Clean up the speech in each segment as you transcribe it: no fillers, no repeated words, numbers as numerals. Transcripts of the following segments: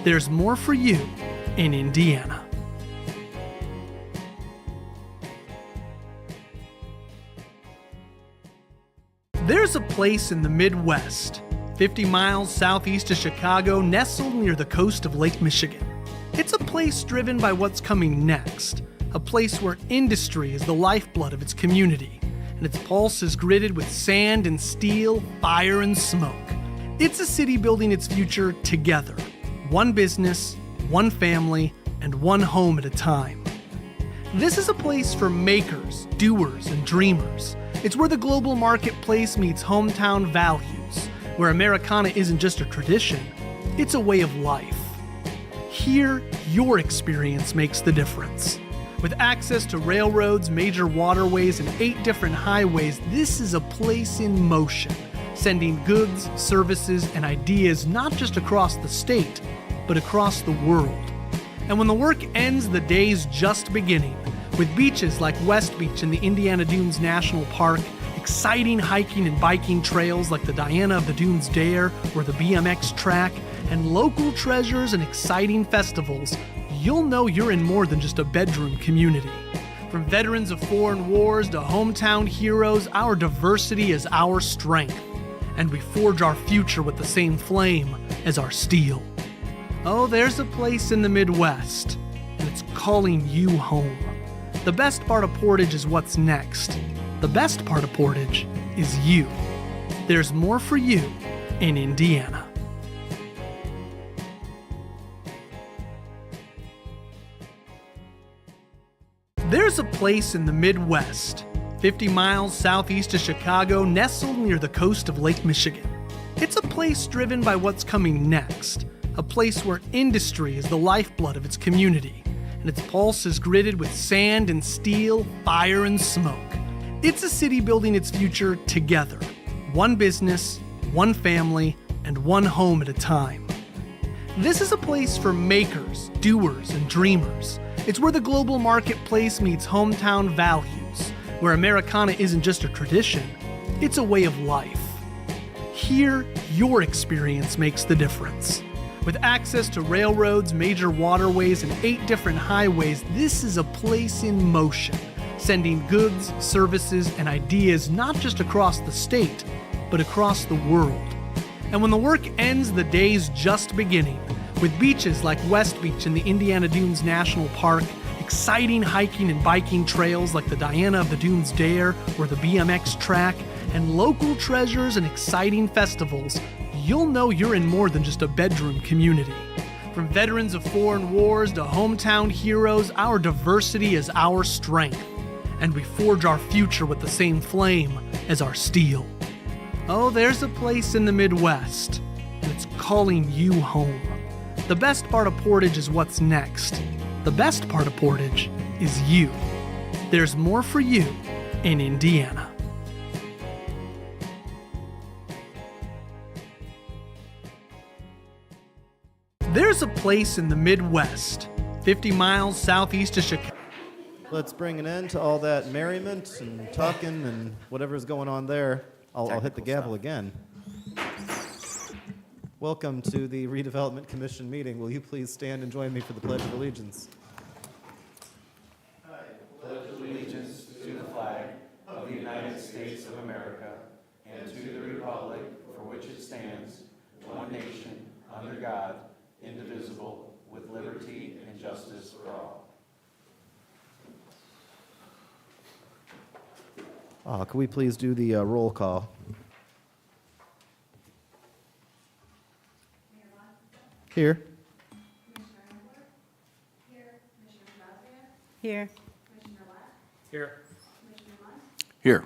There's more for you in Indiana. There's a place in the Midwest, 50 miles southeast of Chicago, nestled near the coast of Lake Michigan. It's a place driven by what's coming next, a place where industry is the lifeblood of its community, and its pulse is gritted with sand and steel, fire and smoke. It's a city building its future together, one business, one family, and one home at a time. This is a place for makers, doers, and dreamers. It's where the global marketplace meets hometown values, where Americana isn't just a tradition, it's a way of life. Here, your experience makes the difference. With access to railroads, major waterways, and 8 different highways, this is a place in motion, sending goods, services, and ideas not just across the state, but across the world. And when the work ends, the day's just beginning. With beaches like West Beach in the Indiana Dunes National Park, exciting hiking and biking trails like the Diana of the Dunes Dare or the BMX track, and local treasures and exciting festivals, you'll know you're in more than just a bedroom community. From veterans of foreign wars to hometown heroes, our diversity is our strength, and we forge our future with the same flame as our steel. Oh, there's a place in the Midwest, and it's calling you home. The best part of Portage is what's next. The best part of Portage is you. There's more for you in Indiana. There's a place in the Midwest, 50 miles southeast of Chicago, nestled near the coast of Lake Michigan. It's a place driven by what's coming next, a place where industry is the lifeblood of its community, and its pulse is gritted with sand and steel, fire and smoke. It's a city building its future together, one business, one family, and one home at a time. This is a place for makers, doers, and dreamers. It's where the global marketplace meets hometown values, where Americana isn't just a tradition, it's a way of life. Here, your experience makes the difference. With access to railroads, major waterways, and 8 different highways, this is a place in motion, sending goods, services, and ideas not just across the state, but across the world. And when the work ends, the day's just beginning. With beaches like West Beach in the Indiana Dunes National Park, exciting hiking and biking trails like the Diana of the Dunes Dare or the BMX track, and local treasures and exciting festivals, you'll know you're in more than just a bedroom community. From veterans of foreign wars to hometown heroes, our diversity is our strength, and we forge our future with the same flame as our steel. Oh, there's a place in the Midwest, and it's calling you home. The best part of Portage is what's next. The best part of Portage is you. There's more for you in Indiana. There's a place in the Midwest, 50 miles southeast of Chicago. Let's bring an end to all that merriment and talking and whatever's going on there. I'll hit the gavel again. Welcome to the Redevelopment Commission meeting. Will you please stand and join me for the Pledge of Allegiance? I pledge allegiance to the flag of the United States of America and to the republic for which it stands, one nation, under God, indivisible, with liberty and justice for all. Could we please do the roll call? Here. Here. Here. Here.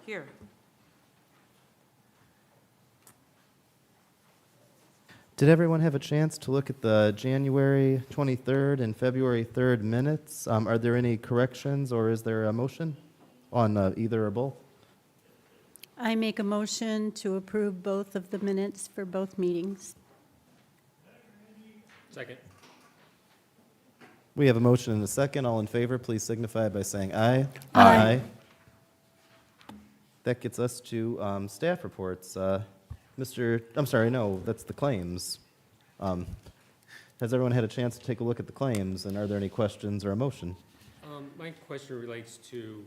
Here. Did everyone have a chance to look at the January 23rd and February 3rd minutes? Are there any corrections or is there a motion on either or both? I make a motion to approve both of the minutes for both meetings. Second. We have a motion and a second. All in favor, please signify by saying aye. Aye. That gets us to staff reports. I'm sorry, no, that's the claims. Has everyone had a chance to take a look at the claims, and are there any questions or a motion? My question relates to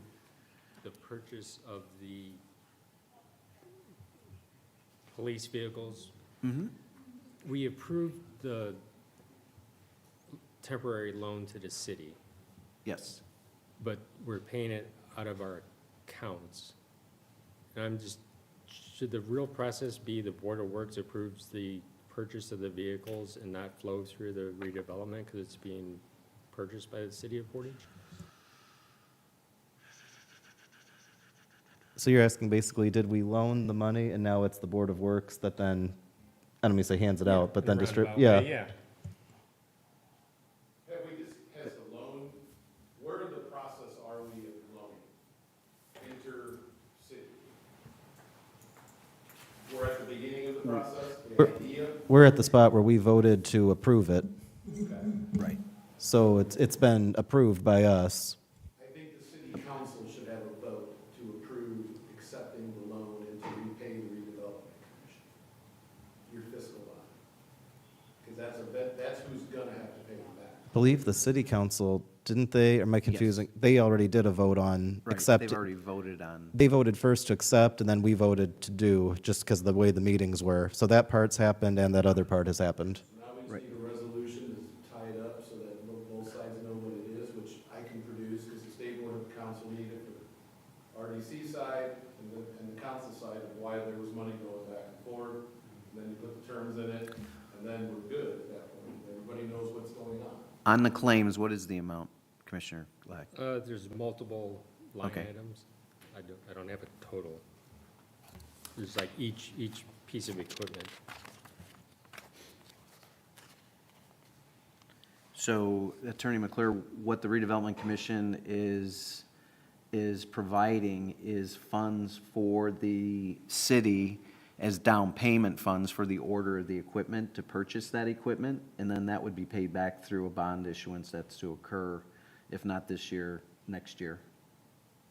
the purchase of the police vehicles. We approved the temporary loan to the city, Yes. but we're paying it out of our accounts. And I'm just, should the real process be the Board of Works approves the purchase of the vehicles and not flow through the redevelopment because it's being purchased by the city of Portage? So you're asking basically, did we loan the money and now it's the Board of Works that then, I don't mean to say hands it out, but then Roundabout yeah. way, yeah. Have we just, has the loan, where in the process are we of loaning? Inter-city? We're at the beginning of the process, the idea? We're at the spot where we voted to approve it, Right. so it's been approved by us. I think the city council should have a vote to approve accepting the loan and to repay the redevelopment commission. Your fiscal bond. Because that's who's gonna have to pay it back. I believe the city council, didn't they, or am I confusing? They already did a vote on Right. accept. They've already voted on. They voted first to accept, and then we voted to do, just because of the way the meetings were. So that part's happened, and that other part has happened. Now we Right. just need a resolution to tie it up so that both sides know what it is, which I can produce, because the state board of council needed it for the RDC side and the council side of why there was money going back and forth. And then you put the terms in it, and then we're good at that point. Everybody knows what's going on. On the claims, what is the amount, Commissioner Black? There's multiple line Okay. items. I don't have a total. There's like each piece of equipment. So Attorney McClure, what the redevelopment commission is providing is funds for the city as down payment funds for the order of the equipment to purchase that equipment, and then that would be paid back through a bond issuance that's to occur, if not this year, next year,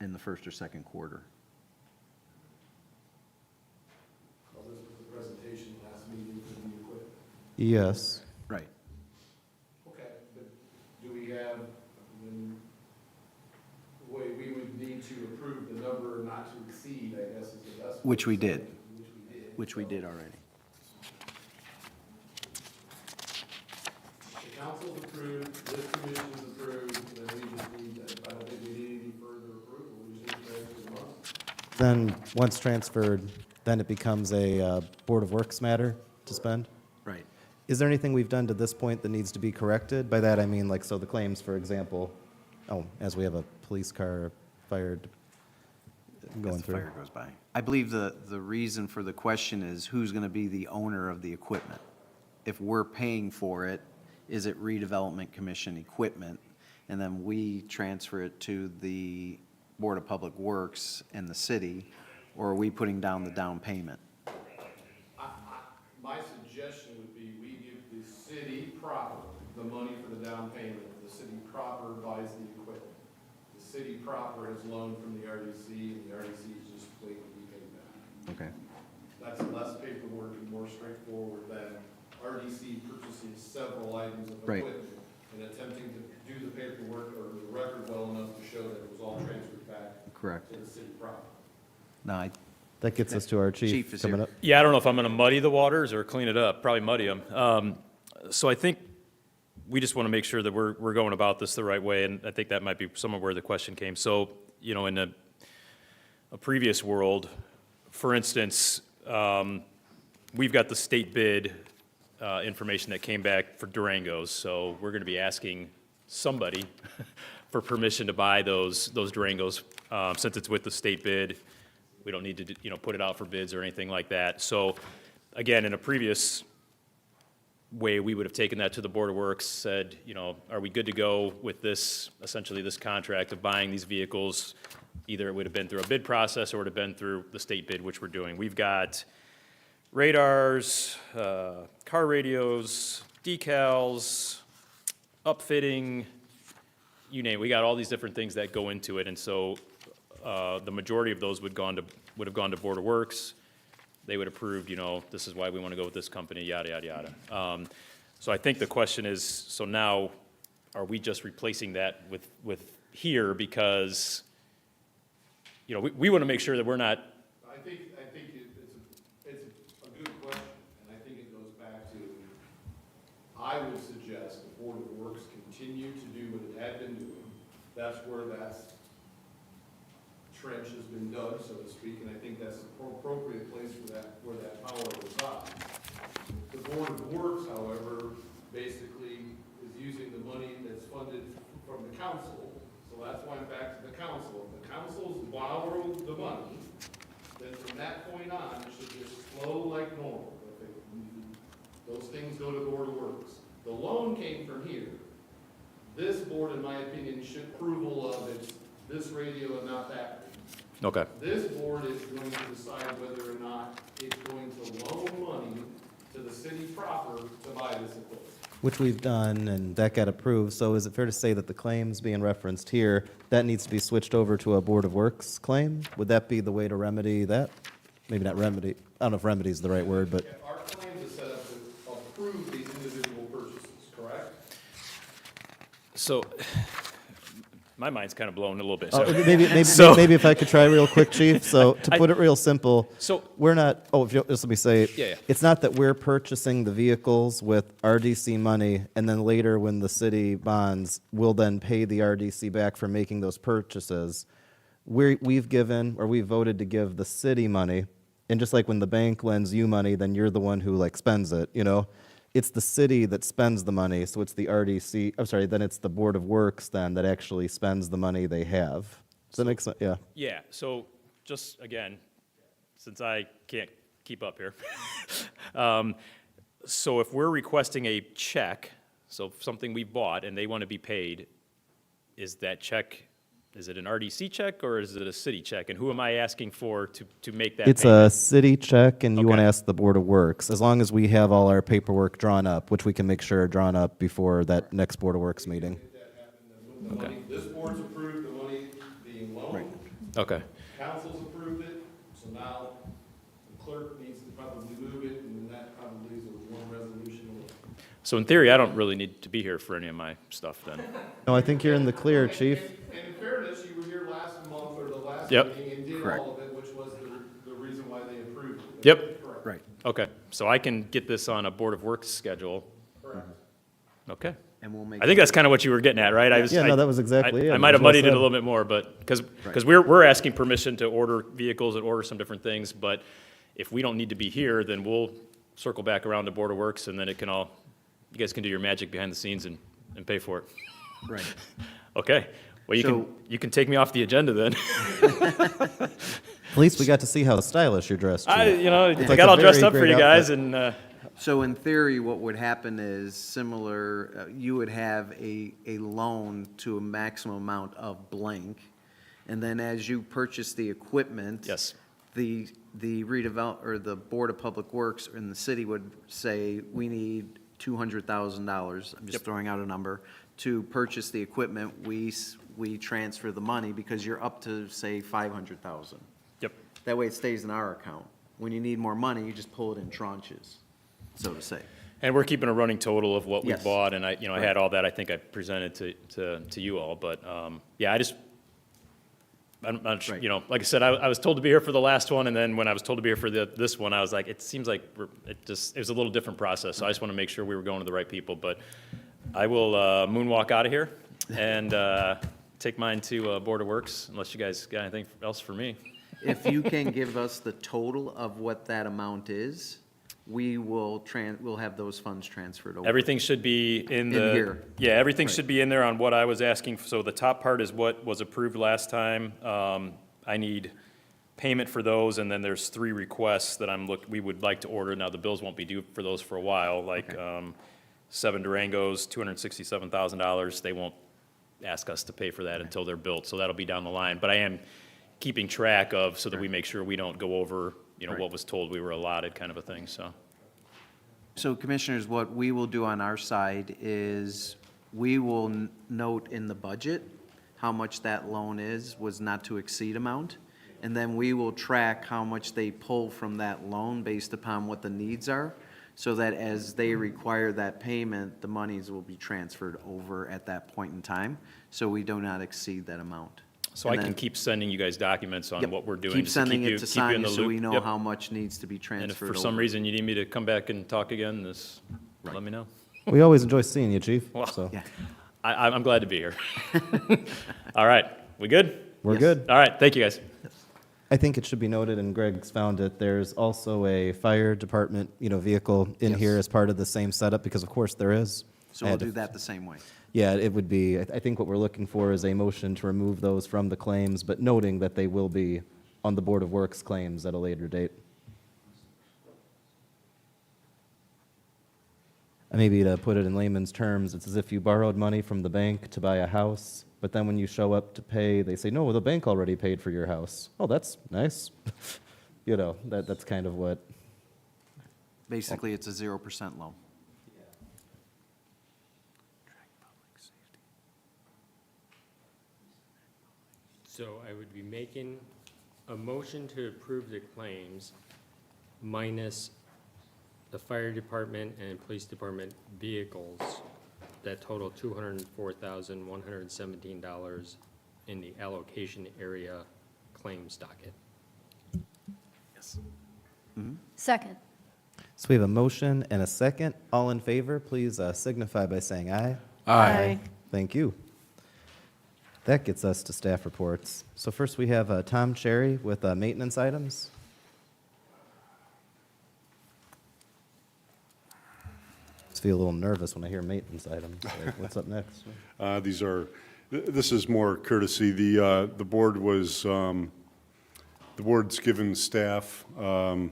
in the first or second quarter. Well, this was the presentation last meeting for the equipment. Yes. Right. Okay, but do we have, we would need to approve the number not to exceed, I guess, is the best. way Which we to say did. it, Which we did already. The council's approved, this commission's approved, then we just need, I don't think we need any further approval, we just need to transfer the money. Then, once transferred, then it becomes a Board of Works matter to spend? Right. Is there anything we've done to this point that needs to be corrected? By that, I mean, like, so the claims, for example, as we have a police car fired going As the through. fire goes by. I believe the reason for the question is who's going to be the owner of the equipment? If we're paying for it, is it redevelopment commission equipment? And then we transfer it to the Board of Public Works and the city, or are we putting down the down payment? My suggestion would be we give the city proper the money for the down payment, the city proper buys the equipment. The city proper has loaned from the RDC, and the RDC is just waiting to be paid back. Okay. That's less paperwork and more straightforward than RDC purchasing several items of Right. equipment and attempting to do the paperwork or the record well enough to show that it was all transferred back Correct. to the city proper. No, That gets us to our Chief chief is coming here. up. Yeah, I don't know if I'm going to muddy the waters or clean it up, probably muddy them. So I think we just want to make sure that we're going about this the right way, and I think that might be some of where the question came. So, in a previous world, for instance, we've got the state bid information that came back for Durangos, so we're going to be asking somebody for permission to buy those Durangos. Since it's with the state bid, we don't need to, put it out for bids or anything like that. So, again, in a previous way, we would have taken that to the Board of Works, said, are we good to go with this, essentially this contract of buying these vehicles? Either it would have been through a bid process or it would have been through the state bid, which we're doing. We've got radars, car radios, decals, upfitting, you name it. We got all these different things that go into it, and so the majority of those would have gone to Board of Works. they would approve, you know, this is why we want to go with this company, yada, yada, yada. So I think the question is, so now, are we just replacing that with here because, you know, we want to make sure that we're not, I think it's a good question, and I think it goes back to, I would suggest the Board of Works continue to do what it had been doing. That's where that trench has been dug, so to speak, and I think that's the appropriate place for that, where that power resides. The Board of Works, however, basically is using the money that's funded from the council, so that's why I'm back to the council. If the council's borrowed the money, then from that point on, it should just flow like normal. Those things go to the Board of Works. The loan came from here. This board, in my opinion, should approval of it's this radio and not that radio. okay. This board is going to decide whether or not it's going to loan money to the city proper to buy this equipment. Which we've done, and that got approved. So is it fair to say that the claims being referenced here, that needs to be switched over to a Board of Works claim? Would that be the way to remedy that? Maybe not remedy, I don't know if remedy is the right word, but. Our claims are set up to approve these individual purchases, correct? So, my mind's kind of blown a little bit. Oh, So, maybe if I could try real quick, Chief. So to put it real simple, So- we're not. Oh, if you, just let me say, Yeah. it's not that we're purchasing the vehicles with RDC money, and then later when the city bonds, we'll then pay the RDC back for making those purchases. We've given, or we voted to give the city money, and just like when the bank lends you money, then you're the one who like spends it. You know, it's the city that spends the money, so it's the RDC. I'm sorry, then it's the Board of Works then that actually spends the money they have. Does that make sense? Yeah. yeah, so just again, since I can't keep up here. So if we're requesting a check, so something we bought and they want to be paid, is that check, is it an RDC check or is it a city check? And who am I asking for to make that It's payment? a city check, and you want to Okay. ask the Board of Works, as long as we have all our paperwork drawn up, which we can make sure are drawn up before that next Board of Works meeting. The money, this board's approved the money being loaned. Okay, Council's approved it, so now the clerk needs to probably move it, and that probably is a one resolution away. so in theory, I don't really need to be here for any of my stuff then. No, I think you're in the clear, Chief. And in fairness, you were here last month or the last Yep. meeting and did Correct. all of it, which was the reason why they approved it. Yep. Correct. Right. Okay, so I can get this on a Board of Works schedule. Correct. Okay. And we'll make. I think that's kind of what you were getting at, right? Yeah, no, that was exactly it. I might have That's what I muddied it a said. little bit more, but, because Right. we're asking permission to order vehicles and order some different things, but if we don't need to be here, then we'll circle back around to Board of Works, and then it can all, you guys can do your magic behind the scenes and pay for it. Right. Okay, well, So- you can take me off the agenda then. At least we got to see how stylish you're dressed, Chief. I like got a all dressed very up for great you guys, outfit. and, So in theory, what would happen is similar, you would have a loan to a maximum amount of blank. And then as you purchase the equipment. Yes. The or the Board of Public Works in the city would say, we need $200,000, I'm just throwing out a number, to purchase the equipment. We transfer the money because you're up to, say, $500,000. yep. That way it stays in our account. When you need more money, you just pull it in tranches, so to say. And we're keeping a running total of what we Yes. bought, and I had all that, I think I presented to you all, but, yeah, I'm not sure, Right. like I said, I was told to be here for the last one, and then when I was told to be here for this one, I was like, it seems like it was a little different process, so I just want to make sure we were going to the right people, but I will moonwalk out of here and take mine to Board of Works, unless you guys got anything else for me. If you can give us the total of what that amount is, we'll have those funds transferred over. Everything should be in the. here. Yeah, everything Right. should be in there on what I was asking. So the top part is what was approved last time. I need payment for those, and then there's 3 requests that we would like to order. Now, the bills won't be due for those for a while, like 7 Durangos, $267,000. They won't ask us to pay for that until they're built, so that'll be down the line. But I am keeping track of, so that we make sure we don't go over, Right. what was told we were allotted, kind of a thing, so. So Commissioners, what we will do on our side is we will note in the budget how much that loan was not to exceed amount, and then we will track how much they pull from that loan based upon what the needs are, so that as they require that payment, the monies will be transferred over at that point in time, so we do not exceed that amount. So And I can then- keep sending you guys documents on Yep. what we're doing. Keep just to sending you- it to keep you in Sonia the so we loop. know Yep. how much needs to be And transferred if for over. some reason you need me to come back and talk again, let me know. We always enjoy seeing you, Chief. Well, So Yeah. I'm glad to be here. All right, we good? we're Yes. good. All right, thank you, guys. I think it should be noted, and Greg's found it, there's also a fire department, vehicle in Yes. here as part of the same setup, because of course there is. So I we'll had to- do that the same way. Yeah, it would be, I think what we're looking for is a motion to remove those from the claims, but noting that they will be on the Board of Works claims at a later date. And maybe to put it in layman's terms, it's as if you borrowed money from the bank to buy a house, but then when you show up to pay, they say, no, the bank already paid for your house. Oh, that's nice. That's kind of what, Basically, it's a 0% loan. So I would be making a motion to approve the claims minus the fire department and police department vehicles that total $204,117 in the allocation area claims docket. Second. so we have a motion and a second. All in favor, please signify by saying aye. Aye. Thank you. That gets us to staff reports. So first we have Tom Cherry with maintenance items. Just feel a little nervous when I hear maintenance items. Like, what's up next? This is more courtesy. The board's given staff a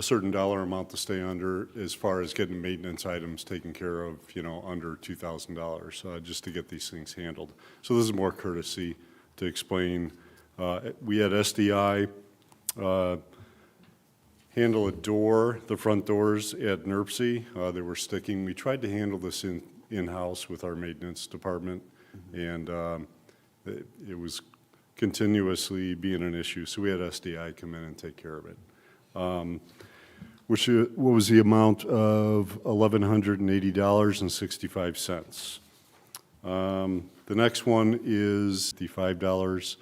certain dollar amount to stay under as far as getting maintenance items taken care of, under $2,000, just to get these things handled. So this is more courtesy to explain. We had SDI handle a door, the front doors at NERC. They were sticking. We tried to handle this in-house with our maintenance department, and it was continuously being an issue. So we had SDI come in and take care of it. What was the amount of $1,180.65. The next one is the $5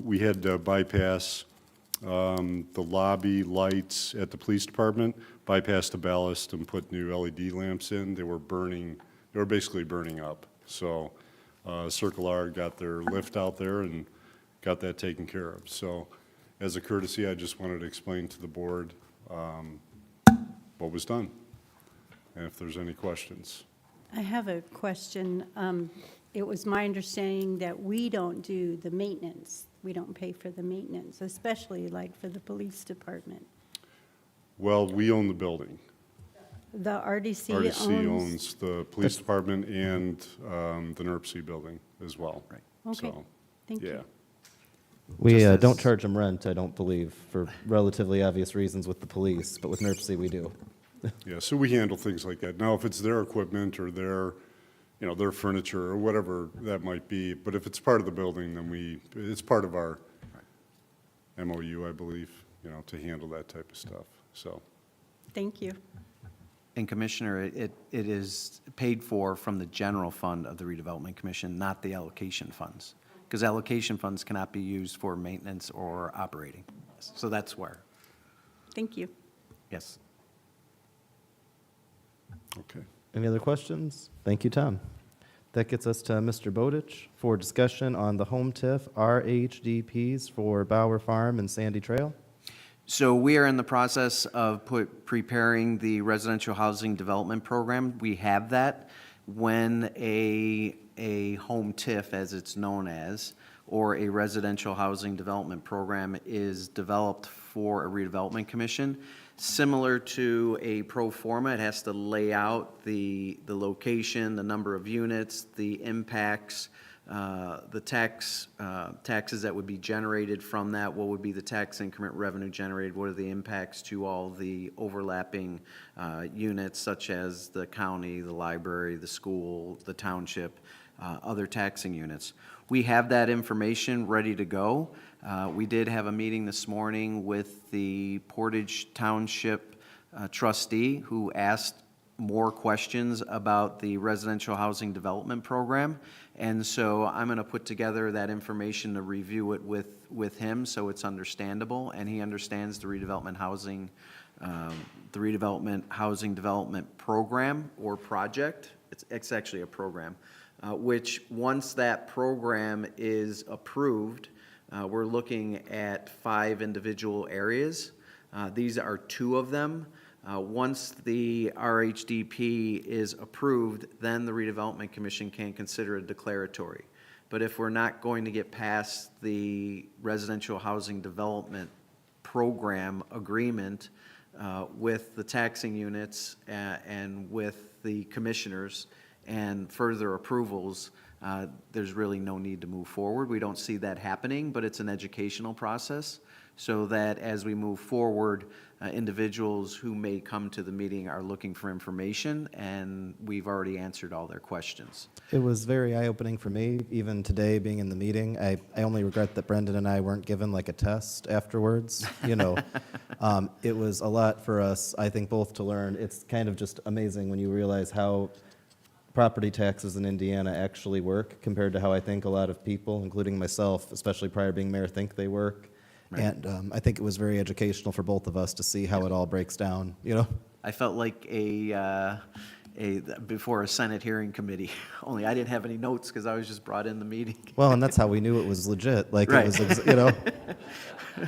we had to bypass the lobby lights at the police department, bypass the ballast and put new LED lamps in. They were basically burning up. So Circle R got their lift out there and got that taken care of. So as a courtesy, I just wanted to explain to the board what was done, and if there's any questions. I have a question. It was my understanding that we don't do the maintenance. We don't pay for the maintenance, especially like for the police department. Well, we own the building. The RDC RDC owns. owns the police department and the NERC building as well. Right. Okay, So, thank yeah. you. We Just as- don't charge them rent, I don't believe, for relatively obvious reasons with the police, but with NERC we do. Yeah, so we handle things like that. Now, if it's their equipment or their furniture or whatever that might be, but if it's part of the building, then it's part of our MOU, I believe, to handle that type of stuff, so. Thank you. And Commissioner, it is paid for from the general fund of the Redevelopment Commission, not the allocation funds. Because allocation funds cannot be used for maintenance or operating. So that's where, Thank you. yes. Okay. Any other questions? Thank you, Tom. That gets us to Mr. Bowditch for discussion on the home TIF RHDPs for Bower Farm and Sandy Trail. So we are in the process of preparing the residential housing development program. We have that. When a home TIF, as it's known as, or a residential housing development program is developed for a redevelopment commission, similar to a pro forma, it has to lay out the location, the number of units, the impacts, the taxes that would be generated from that, what would be the tax increment revenue generated, what are the impacts to all the overlapping units such as the county, the library, the school, the township. other taxing units. We have that information ready to go. We did have a meeting this morning with the Portage Township trustee who asked more questions about the residential housing development program. And so I'm going to put together that information to review it with him so it's understandable, and he understands the redevelopment housing development program or project. It's actually a program, which once that program is approved, we're looking at 5 individual areas. These are 2 of them. Once the RHDP is approved, then the Redevelopment Commission can consider it declaratory. But if we're not going to get past the residential housing development program agreement with the taxing units and with the commissioners and further approvals, there's really no need to move forward. We don't see that happening, but it's an educational process so that as we move forward, individuals who may come to the meeting are looking for information, and we've already answered all their questions. It was very eye-opening for me, even today being in the meeting. I only regret that Brendan and I weren't given like a test afterwards. It was a lot for us, I think, both to learn. It's kind of just amazing when you realize how property taxes in Indiana actually work compared to how I think a lot of people, including myself, especially prior to being mayor, think they work. Right. And I think it was very educational for both of us to see how it all breaks down, I felt like before a Senate hearing committee, only I didn't have any notes because I was just brought in the meeting. Well, and that's how we knew it was legit. Like, right. It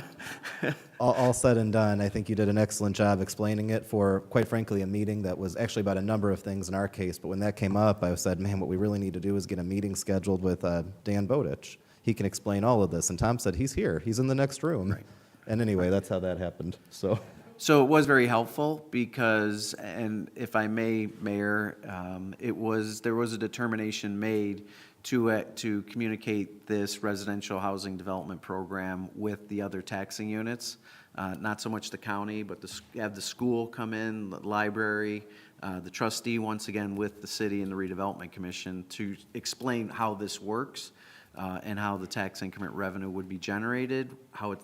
was, all said and done, I think you did an excellent job explaining it for, quite frankly, a meeting that was actually about a number of things in our case. But when that came up, I said, man, what we really need to do is get a meeting scheduled with Dan Bowditch. He can explain all of this. And Tom said, he's here. He's in the next room. Right. And anyway, that's how that happened. So it was very helpful because, and if I may, Mayor, there was a determination made to communicate this residential housing development program with the other taxing units. Not so much the county, but have the school come in, the library, the trustee, once again, with the city and the Redevelopment Commission to explain how this works. And how the tax increment revenue would be generated,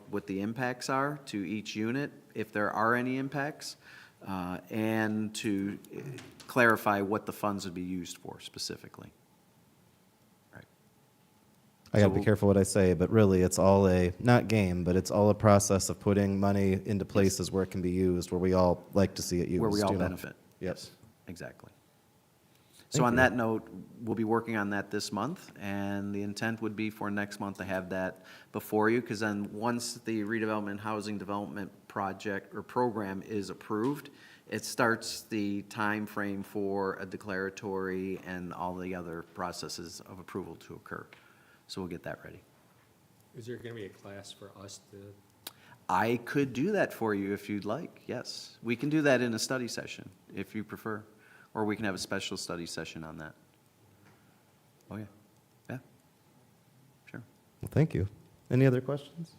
what the impacts are to each unit, if there are any impacts, and to clarify what the funds would be used for specifically. Right. I got to be careful what I say, but really it's all not game, but it's all a process of putting money into places where it can be used, where we all like to see it used. Where we all benefit. Yes. Exactly. So on that note, we'll be working on that this month, and the intent would be for next month to have that before you, because then once the redevelopment housing development project or program is approved, it starts the time frame for a declaratory and all the other processes of approval to occur. So we'll get that ready. Is there going to be a class for us to? I could do that for you if you'd like, yes. We can do that in a study session if you prefer. Or we can have a special study session on that. Oh, yeah. Yeah. Sure. Well, thank you. Any other questions?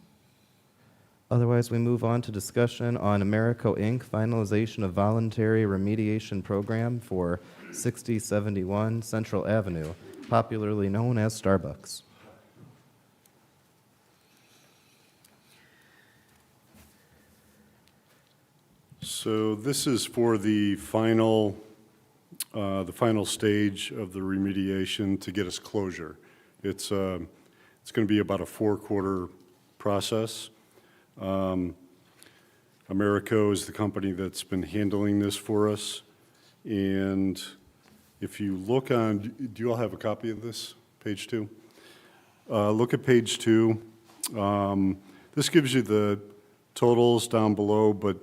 Otherwise, we move on to discussion on Americo Inc. finalization of voluntary remediation program for 6071 Central Avenue, popularly known as Starbucks. So this is for the final stage of the remediation to get us closure. It's going to be about a 4-quarter process. Americo is the company that's been handling this for us. And if you look on, do you all have a copy of this, page 2? Look at page 2. This gives you the totals down below, but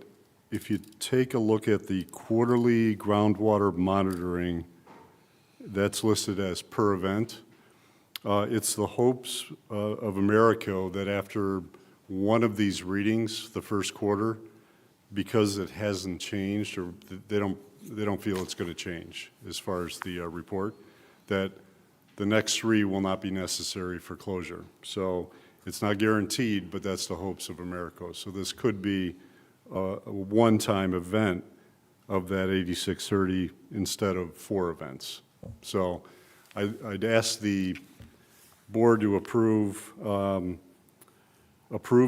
if you take a look at the quarterly groundwater monitoring, that's listed as per event. It's the hopes of Americo that after one of these readings, the first quarter, because it hasn't changed, or they don't feel it's going to change as far as the report, that the next 3 will not be necessary for closure. So it's not guaranteed, but that's the hopes of Americo. So this could be a one-time event of that 8630 instead of 4 events. So I'd ask the board to approve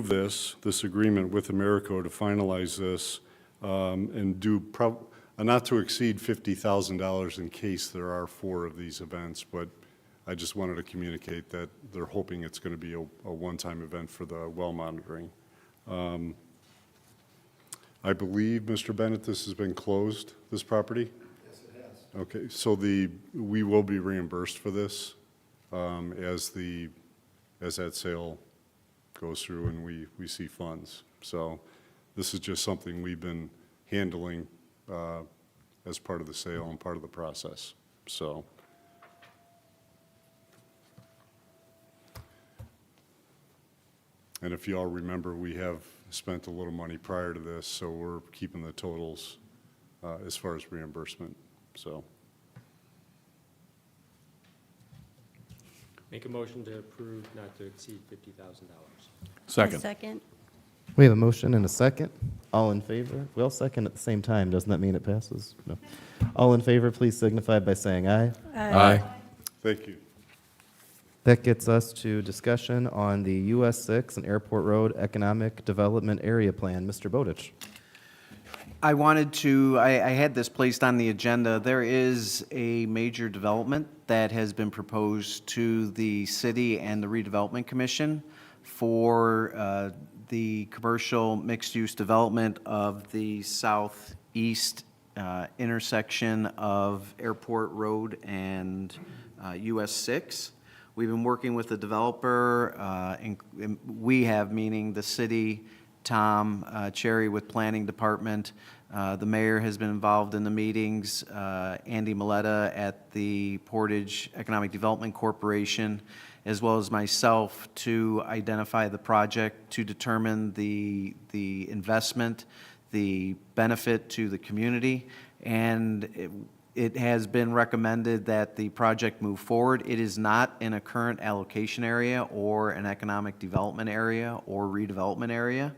this agreement with Americo to finalize this, and do not to exceed $50,000 in case there are 4 of these events, but I just wanted to communicate that they're hoping it's going to be a one-time event for the well monitoring. I believe, Mr. Bennett, this has been closed, this property? Yes, it has. Okay, so we will be reimbursed for this as that sale goes through and we see funds. So this is just something we've been handling as part of the sale and part of the process, so. And if you all remember, we have spent a little money prior to this, so we're keeping the totals as far as reimbursement, so. Make a motion to approve not to exceed $50,000. A second? We have a motion and a second. All in favor? We'll second at the same time. Doesn't that mean it passes? No. All in favor, please signify by saying aye. Thank you. That gets us to discussion on the US 6 and Airport Road Economic Development Area Plan. Mr. Bowditch. I had this placed on the agenda. There is a major development that has been proposed to the city and the Redevelopment Commission for the commercial mixed-use development of the southeast intersection of Airport Road and US 6. We've been working with the developer, and we have, meaning the city, Tom Cherry with Planning Department. The mayor has been involved in the meetings, Andy Miletta at the Portage Economic Development Corporation, as well as myself, to identify the project, to determine the investment, the benefit to the community, and it has been recommended that the project move forward. It is not in a current allocation area or an economic development area or redevelopment area.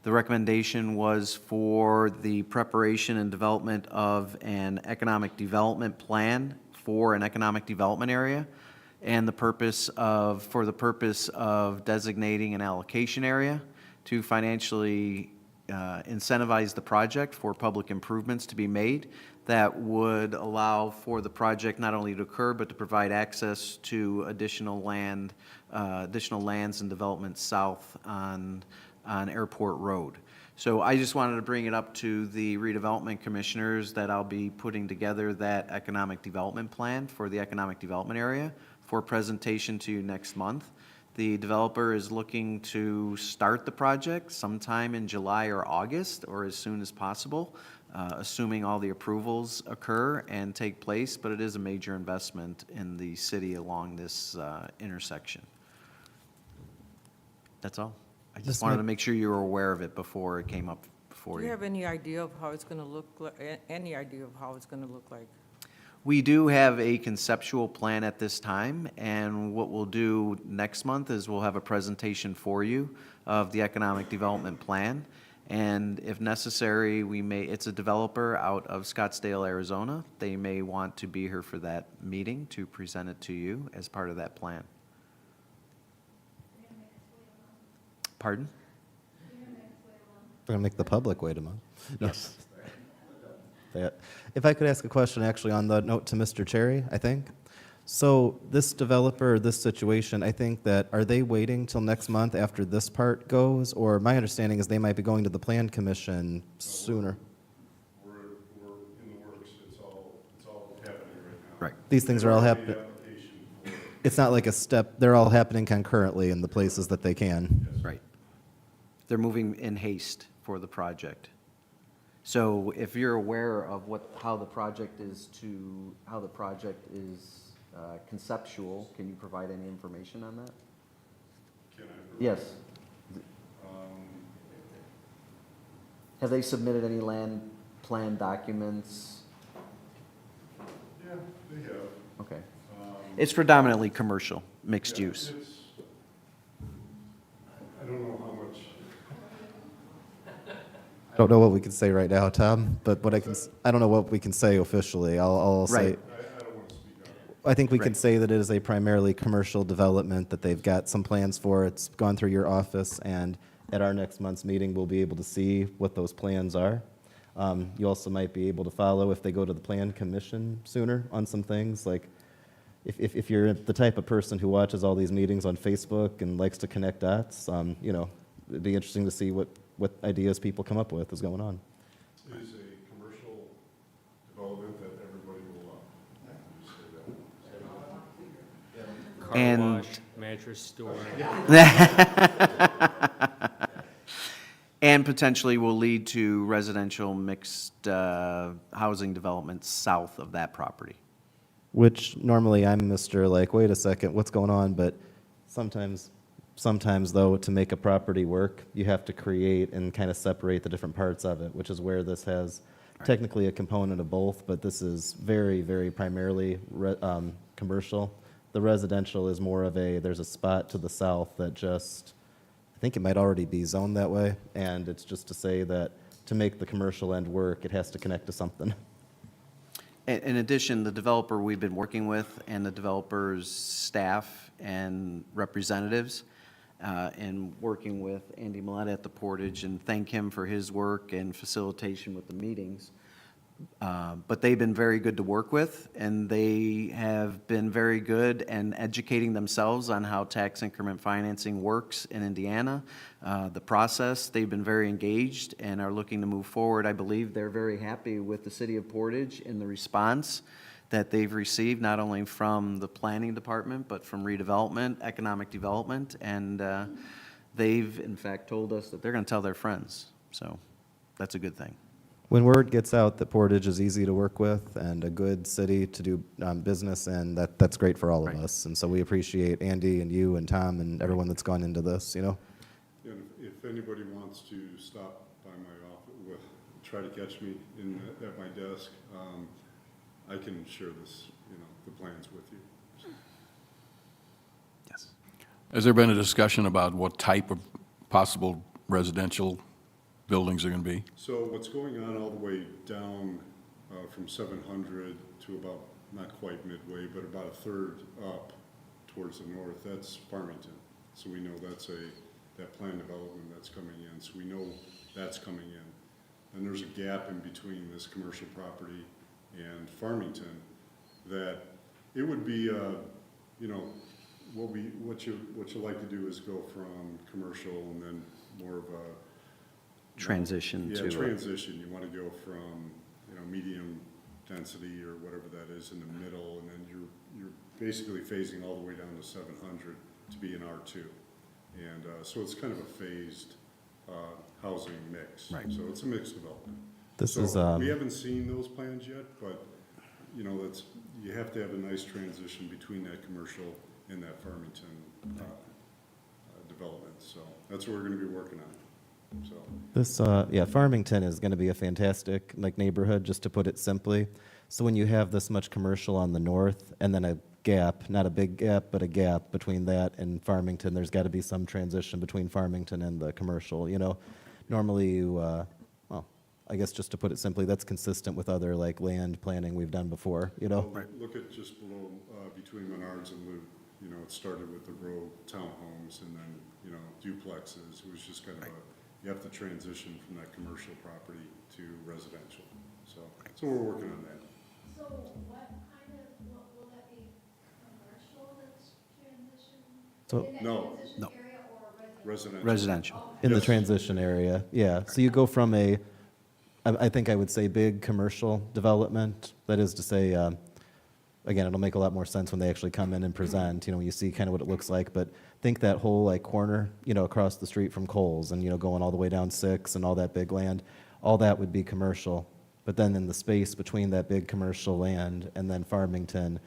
The recommendation was for the preparation and development of an economic development plan for an economic development area, and for the purpose of designating an allocation area to financially incentivize the project for public improvements to be made that would allow for the project not only to occur, but to provide access to additional lands and developments south on Airport Road. So I just wanted to bring it up to the redevelopment commissioners that I'll be putting together that economic development plan for the economic development area for presentation to you next month. The developer is looking to start the project sometime in July or August, or as soon as possible, assuming all the approvals occur and take place, but it is a major investment in the city along this intersection. That's all. I just wanted to make sure you were aware of it before it came up before Do you. you have any idea of how it's going to look, any idea of how it's going to look like? We do have a conceptual plan at this time, and what we'll do next month is we'll have a presentation for you of the economic development plan. And if necessary, it's a developer out of Scottsdale, Arizona. They may want to be here for that meeting to present it to you as part of that plan. Pardon? We're going to make the public wait a month. Yes. If I could ask a question, actually, on the note to Mr. Cherry, I think. So this developer, this situation, I think that, are they waiting till next month after this part goes? Or my understanding is they might be going to the Plan Commission sooner. We're in the works, it's all happening right now. Right. These things are all happening. Application for it. It's not like a step, they're all happening concurrently in the places that they can. Right. They're moving in haste for the project. So if you're aware of how the project is conceptual, can you provide any information on that? Can I? Yes. Have they submitted any land plan documents? Yeah, they have. Okay. It's predominantly commercial, mixed use. I don't know how much. I don't know what we can say right now, Tom, but I don't know what we can say officially. I'll say. Right. I don't want to speak on it. I think we can Right. say that it is a primarily commercial development that they've got some plans for. It's gone through your office, and at our next month's meeting, we'll be able to see what those plans are. You also might be able to follow if they go to the Plan Commission sooner on some things, like if you're the type of person who watches all these meetings on Facebook and likes to connect dots, you know, it'd be interesting to see what ideas people come up with is going on. It is a commercial development that everybody will love. Just say that. Car And- wash, mattress store. And potentially will lead to residential mixed housing developments south of that property. Which normally I'm Mr. like, wait a second, what's going on? But sometimes though, to make a property work, you have to create and kind of separate the different parts of it, which is where this has technically a component of both, but this is very, very primarily commercial. The residential is more of there's a spot to the south that just, I think it might already be zoned that way, and it's just to say that to make the commercial end work, it has to connect to something. In addition, the developer we've been working with and the developer's staff and representatives, and working with Andy Millette at the Portage, and thank him for his work and facilitation with the meetings. But they've been very good to work with, and they have been very good in educating themselves on how tax increment financing works in Indiana. The process, they've been very engaged and are looking to move forward. I believe they're very happy with the city of Portage and the response that they've received, not only from the planning department, but from redevelopment, economic development, and they've in fact told us that they're going to tell their friends. So that's a good thing. When word gets out that Portage is easy to work with and a good city to do business in, that's great for all of Right. us. And so we appreciate Andy and you and Tom and everyone that's gone into this, you know? And if anybody wants to stop by my office, try to catch me at my desk, I can share this, the plans with you. Yes. Has there been a discussion about what type of possible residential buildings are going to be? So what's going on all the way down from 700 to about, not quite midway, but about a third up towards the north, that's Farmington. So we know that planned development that's coming in, so we know that's coming in. And there's a gap in between this commercial property and Farmington that it would be, what you like to do is go from commercial and then more of a Transition to. transition. You want to go from, medium density or whatever that is in the middle, and then you're basically phasing all the way down to 700 to be an R2. And so it's kind of a phased housing mix. Right. So it's a mixed development. This So is, we haven't seen those plans yet, but, you have to have a nice transition between that commercial and that Farmington development. So that's what we're going to be working on. So. this, Farmington is going to be a fantastic neighborhood, just to put it simply. So when you have this much commercial on the north and then a gap, not a big gap, but a gap between that and Farmington, there's got to be some transition between Farmington and the commercial, Normally you, I guess just to put it simply, that's consistent with other land planning we've done before, Well, look at just below, between Menards and Loop, it started with the row townhomes and then, duplexes. It was just kind of you have to transition from that commercial property to residential. So we're working on that. So what will that be, commercial that's transition? So- In that No. transition No. area or Residential. Residential. in the Yes. transition area, yeah. So you go from I think I would say big commercial development, that is to say, again, it'll make a lot more sense when they actually come in and present, when you see kind of what it looks like, but think that whole corner, across the street from Kohl's and, going all the way down 6 and all that big land, all that would be commercial. But then in the space between that big commercial land and then Farmington,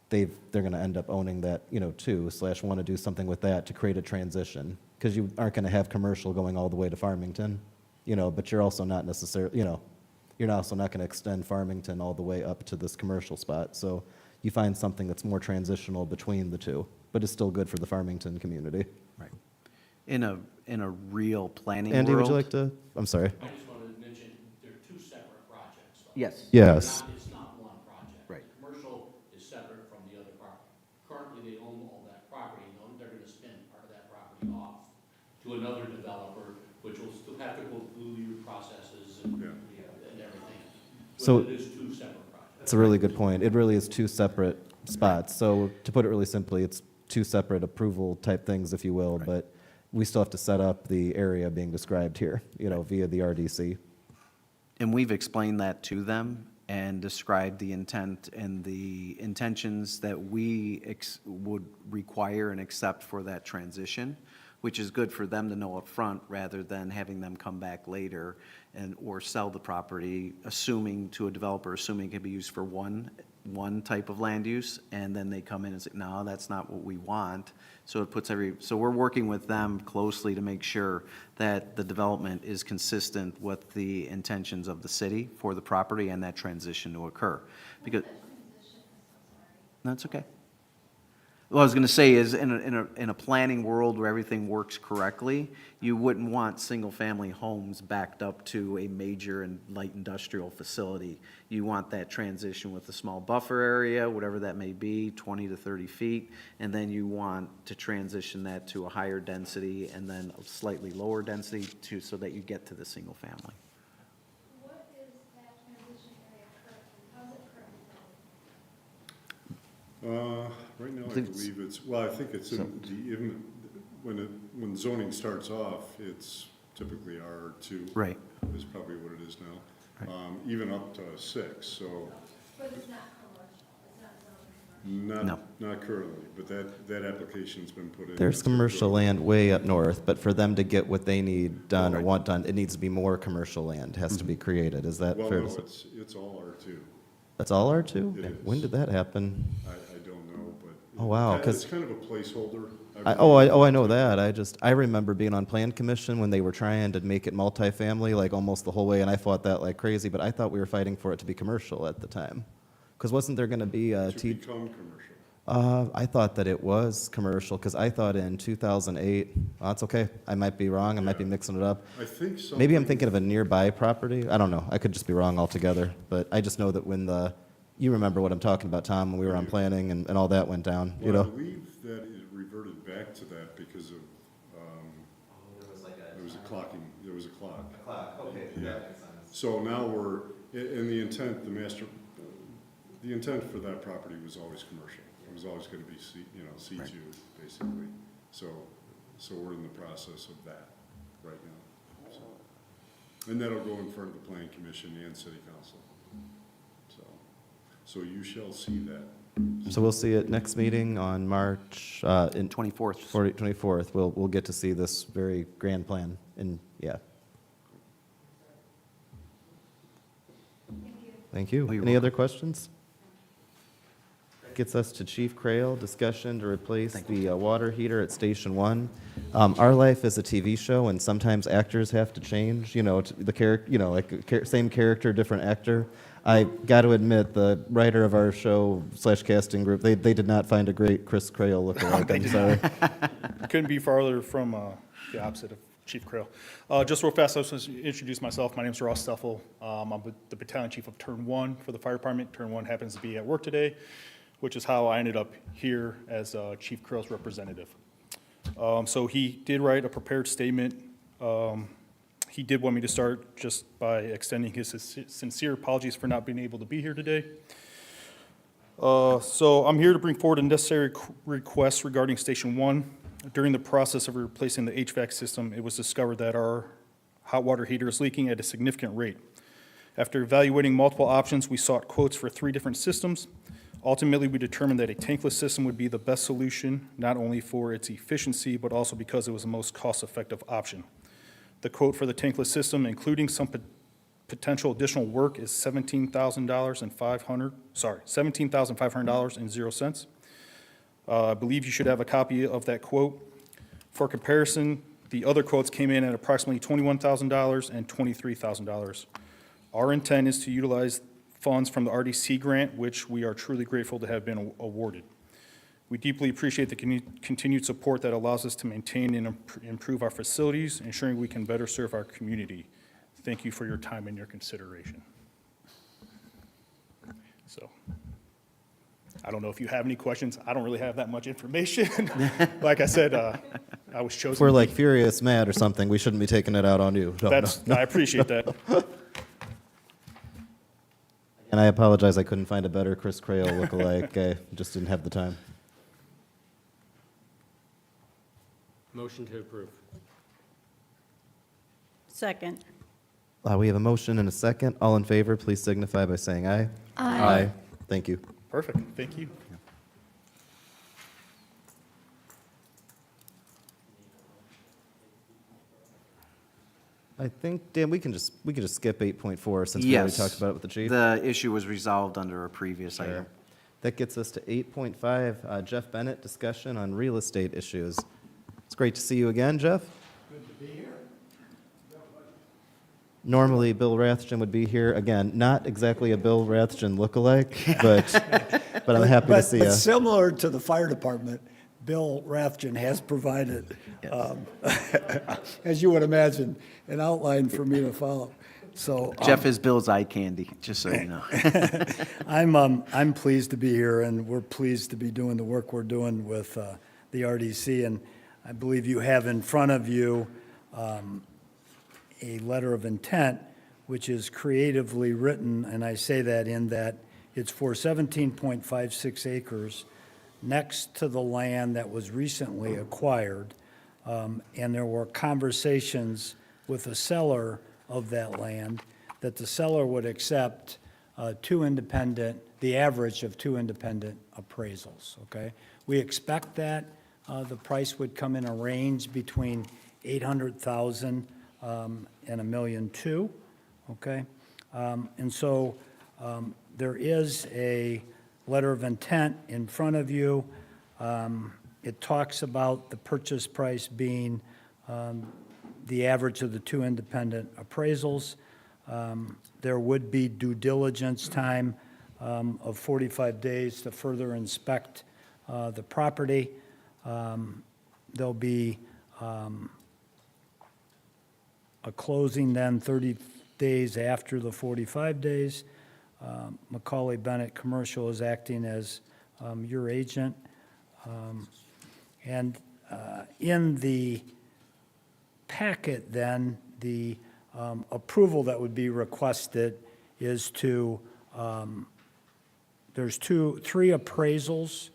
they're going to end up owning that, too, / want to do something with that to create a transition. Because you aren't going to have commercial going all the way to Farmington, but you're also not necessarily, you're also not going to extend Farmington all the way up to this commercial spot. So you find something that's more transitional between the two, but it's still good for the Farmington community. Right. In a real planning world. Andy, would you like to? I'm sorry. I just wanted to mention, they're two separate projects. Though. Yes. Yes. It's not one project. Right. The commercial is separate from the So it is two separate projects. it's a really good point. It really is two separate spots. So to put it really simply, it's two separate approval type things, if you will, but we still have to set up the area being described here, via the RDC. And we've explained that to them and described the intent and the intentions that we would require and accept for that transition, which is good for them to know up front rather than having them come back later or sell the property, assuming to a developer, assuming it can be used for one type of land use, and then they come in and say, no, that's not what we want. So it puts so we're working with them closely to make sure that the development is consistent with the intentions of the city for the property and that transition to occur. Because, that's okay. What I was going to say is, in a planning world where everything works correctly, you wouldn't want single-family homes backed up to a major and light industrial facility. You want that transition with a small buffer area, whatever that may be, 20 to 30 feet, and then you want to transition that to a higher density and then a slightly lower density so that you get to the single-family. What is that transition area currently? How's it currently built? Right now, I believe I think it's when zoning starts off, it's typically R2. Right. Is probably what it is now. Even up to 6, so. But it's not commercial, it's not zoned commercial. Not currently, but that application's been put in. There's commercial land way up north, but for them to get what they need done or want done, it needs to be more commercial land, has to be created. Is that Well, fair no, to say? it's all R2. That's all R2? It is. When did that happen? I don't know, but. Oh, wow, 'cause- It's kind of a placeholder. I know that. I remember being on Plan Commission when they were trying to make it multifamily, like almost the whole way, and I fought that like crazy, but I thought we were fighting for it to be commercial at the time. Because wasn't there going to be a To become commercial. I thought that it was commercial, because I thought in 2008, that's okay, I might be wrong, I might be mixing it up. I think something. Maybe I'm thinking of a nearby property, I don't know, I could just be wrong altogether, but I just know that when you remember what I'm talking about, Tom, when we were on planning and all that went down, Well, I believe that it reverted back to that because of, there was a clock. A clock, okay, Yeah. So now in the intent, the intent for that property was always commercial. It was always going to be C2, basically. So we're in the process of that right now. And that'll go in front of the Planning Commission and City Council. So you shall see that. So we'll see it next meeting on March, 24th. 24th, we'll get to see this very grand plan, and yeah. Thank you. you're Any other questions? Gets us to Chief Crail, discussion to replace the water heater at Station 1. Our life is a TV show, and sometimes actors have to change, the character, same character, different actor. I got to admit, the writer of our show / casting group, they did not find a great Chris Crail lookalike, I'm sorry. Couldn't be farther from the opposite of Chief Crail. Just real fast, I was going to introduce myself. My name is Ross Steffel. I'm the battalion chief of Turn 1 for the fire department. Turn 1 happens to be at work today, which is how I ended up here as Chief Crail's representative. So he did write a prepared statement. He did want me to start just by extending his sincere apologies for not being able to be here today. So I'm here to bring forward a necessary request regarding Station 1. During the process of replacing the HVAC system, it was discovered that our hot water heater is leaking at a significant rate. After evaluating multiple options, we sought quotes for 3 different systems. Ultimately, we determined that a tankless system would be the best solution, not only for its efficiency, but also because it was the most cost-effective option. The quote for the tankless system, including some potential additional work, is $17,500.00. I believe you should have a copy of that quote. For comparison, the other quotes came in at approximately $21,000 and $23,000. Our intent is to utilize funds from the RDC grant, which we are truly grateful to have been awarded. We deeply appreciate the continued support that allows us to maintain and improve our facilities, ensuring we can better serve our community. Thank you for your time and your consideration. So, I don't know if you have any questions. I don't really have that much information. Like I said, I was chosen. If we're like furious mad or something, we shouldn't be taking it out on you. No, I appreciate that. And I apologize, I couldn't find a better Chris Crail lookalike. I just didn't have the time. Motion to approve. Second. We have a motion and a second. All in favor, please signify by saying aye. Aye. Thank you. Perfect, thank you. I think, Dan, we can just skip 8.4 since we already Yes. talked about it with the chief. The issue was resolved under a previous item. Sure. That gets us to 8.5, Jeff Bennett, discussion on real estate issues. It's great to see you again, Jeff. Good to be here. Normally, Bill Rathjen would be here, again, not exactly a Bill Rathjen lookalike, but I'm happy to see you. But similar to the fire department, Bill Rathjen has provided, as you would imagine, an outline for me to follow. So Jeff is Bill's eye candy, just so you know. I'm pleased to be here, and we're pleased to be doing the work we're doing with the RDC. And I believe you have in front of you a letter of intent, which is creatively written, and I say that in that it's for 17.56 acres next to the land that was recently acquired. And there were conversations with the seller of that land that the seller would accept the average of two independent appraisals, okay? We expect that the price would come in a range between 800,000 and $1.2 million, okay? And so there is a letter of intent in front of you. It talks about the purchase price being the average of the two independent appraisals. There would be due diligence time of 45 days to further inspect the property. There'll be a closing then 30 days after the 45 days. Macaulay Bennett Commercial is acting as your agent. And in the packet then, the approval that would be requested is to, there's three appraisals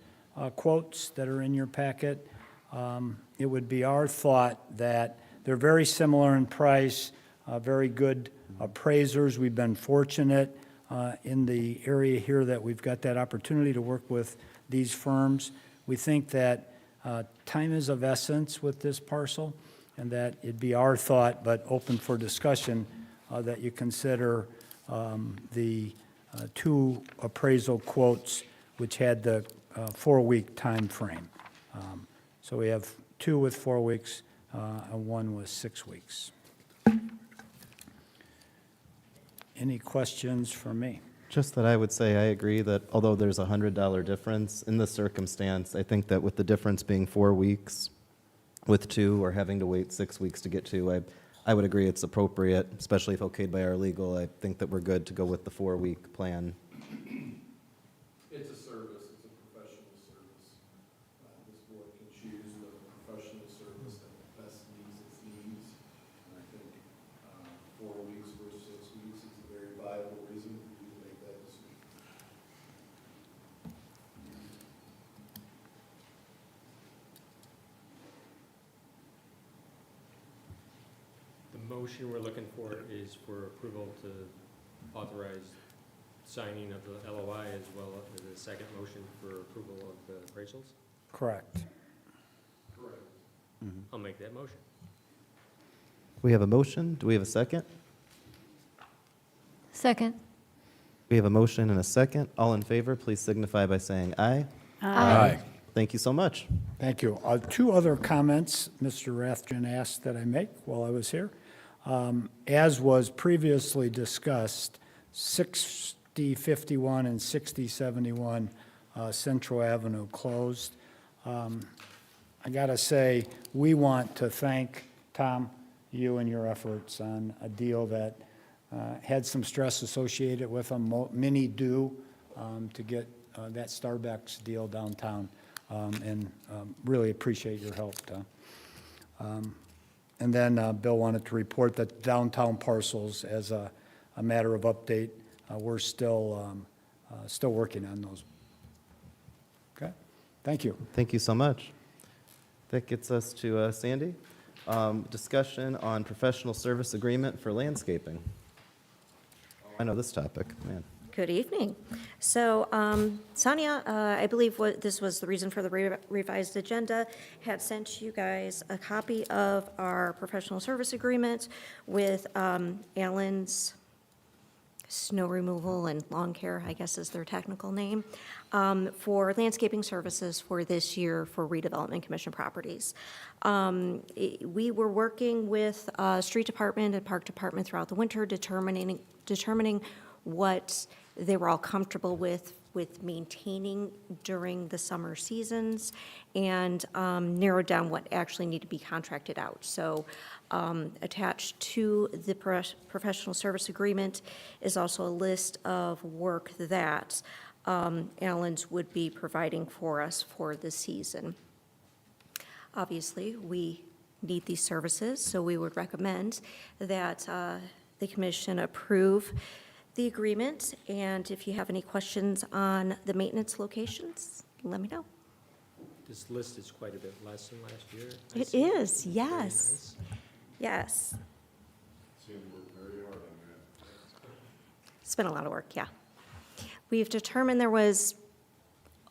quotes that are in your packet. It would be our thought that they're very similar in price, very good appraisers. We've been fortunate in the area here that we've got that opportunity to work with these firms. We think that time is of essence with this parcel, and that it'd be our thought, but open for discussion, that you consider the two appraisal quotes which had the 4-week time frame. So we have 2 with 4 weeks and 1 with 6 weeks. Any questions for me? Just that I would say I agree that although there's a $100 difference in this circumstance, I think that with the difference being 4 weeks, with 2 or having to wait 6 weeks to get 2, I would agree it's appropriate, especially if okayed by our legal. I think that we're good to go with the 4-week plan. It's a service, it's a professional service. This board can choose the professional service that best meets its needs. And I think 4 weeks versus 6 weeks is a very viable reason for you to make that decision. The motion we're looking for is for approval to authorize signing of the LOI as well as a second motion for approval of the appraisals. Correct. Correct. I'll make that motion. We have a motion. Do we have a second? Second. We have a motion and a second. All in favor, please signify by saying aye. Aye. Thank you so much. Thank you. 2 other comments Mr. Rathjen asked that I make while I was here. As was previously discussed, 6051 and 6071 Central Avenue closed. I got to say, we want to thank Tom, you and your efforts on a deal that had some stress associated with them. Many do to get that Starbucks deal downtown, and really appreciate your help, Tom. And then Bill wanted to report that downtown parcels, as a matter of update, we're still working on those. Okay, thank you. Thank you so much. That gets us to Sandy. Discussion on professional service agreement for landscaping. I know this topic, man. Good evening. So Sonia, I believe this was the reason for the revised agenda, had sent you guys a copy of our professional service agreement with Allen's Snow Removal and Lawn Care, I guess is their technical name, for landscaping services for this year for redevelopment commission properties. We were working with Street Department and Park Department throughout the winter, determining what they were all comfortable with maintaining during the summer seasons, and narrowed down what actually need to be contracted out. So attached to the professional service agreement is also a list of work that Allen's would be providing for us for the season. Obviously, we need these services, so we would recommend that the commission approve the agreement, and if you have any questions on the maintenance locations, let me know. This list is quite a bit less than last year. I It see. is, Very yes, nice. yes. Seemed to work very hard on that. It's been a lot of work, yeah. We've determined there was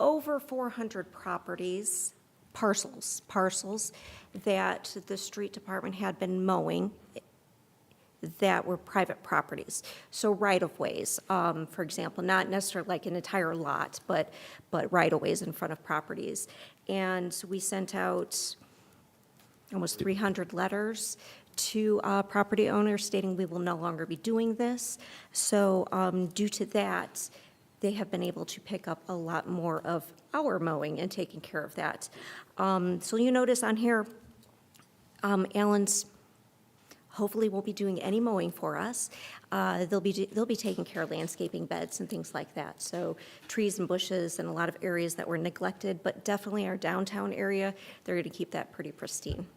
over 400 properties, parcels that the street department had been mowing that were private properties. So right-of-ways, for example, not necessarily like an entire lot, but right-of-ways in front of properties. And we sent out almost 300 letters to property owners stating we will no longer be doing this. So due to that, they have been able to pick up a lot more of our mowing and taking care of that. So you notice on here, Allen's hopefully won't be doing any mowing for us. They'll be taking care of landscaping beds and things like that. So trees and bushes and a lot of areas that were neglected, but definitely our downtown area, they're going to keep that pretty pristine.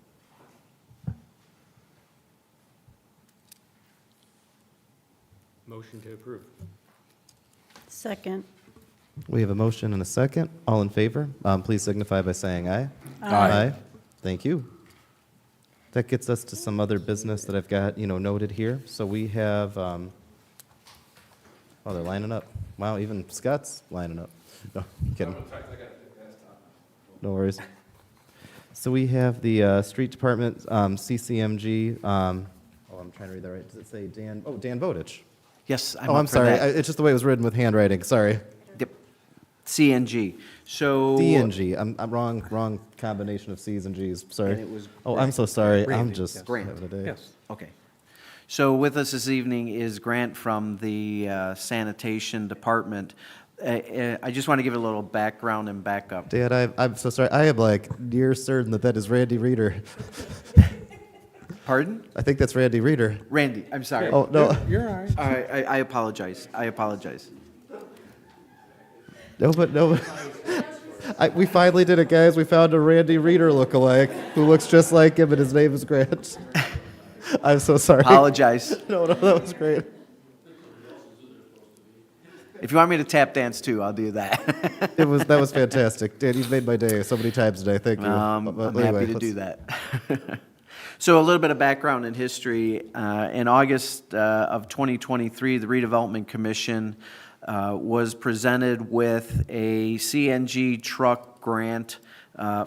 Motion to approve. Second. We have a motion and a second. All in favor, please signify by saying aye. Aye. Thank you. That gets us to some other business that I've got, noted here. So we have, oh, they're lining up. Wow, even Scott's lining up. No, kidding. No worries. So we have the Street Department, CCMG, I'm trying to read that right. Does it say Dan? Oh, Dan Vodich. Yes, I'm Oh, up I'm for sorry. that. It's just the way it was written with handwriting. Sorry. Yep. CNG. So. DNG. I'm wrong combination of C's and G's. Sorry. And it was Oh, I'm so sorry. I'm Grant. just Grant. having a day. Yes. Okay. So with us this evening is Grant from the Sanitation Department. I just want to give a little background and backup. Dad, I'm so sorry. I am near certain that is Randy Reeder. Pardon? I think that's Randy Reeder. Randy, I'm sorry. Oh, no. You're all right. I apologize. I apologize. No, but we finally did it, guys. We found a Randy Reeder lookalike who looks just like him, and his name is Grant. I'm so sorry. Apologize. No, that was great. If you want me to tap dance too, I'll do that. That was fantastic. Dan, you've made my day so many times today. Thank you. I'm But happy to do that. So a little bit of background and history. In August of 2023, the Redevelopment Commission was presented with a CNG truck grant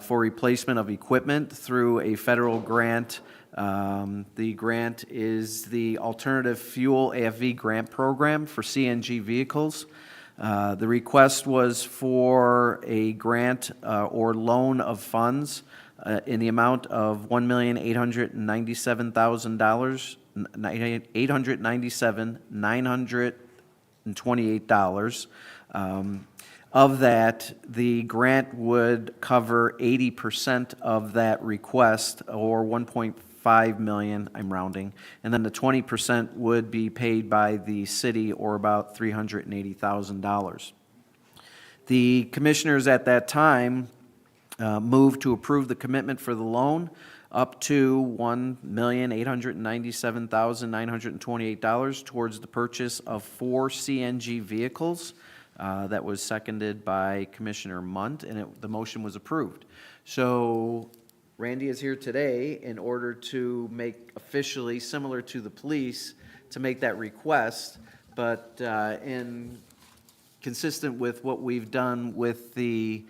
for replacement of equipment through a federal grant. The grant is the Alternative Fuel AFV Grant Program for CNG vehicles. The request was for a grant or loan of funds in the amount of $1,897,000, $897,928. Of that, the grant would cover 80% of that request, or $1.5 million, I'm rounding, and then the 20% would be paid by the city, or about $380,000. The commissioners at that time moved to approve the commitment for the loan up to $1,897,928 towards the purchase of 4 CNG vehicles. That was seconded by Commissioner Munt, and the motion was approved. So Randy is here today in order to make officially, similar to the police, to make that request, but consistent with what we've done with the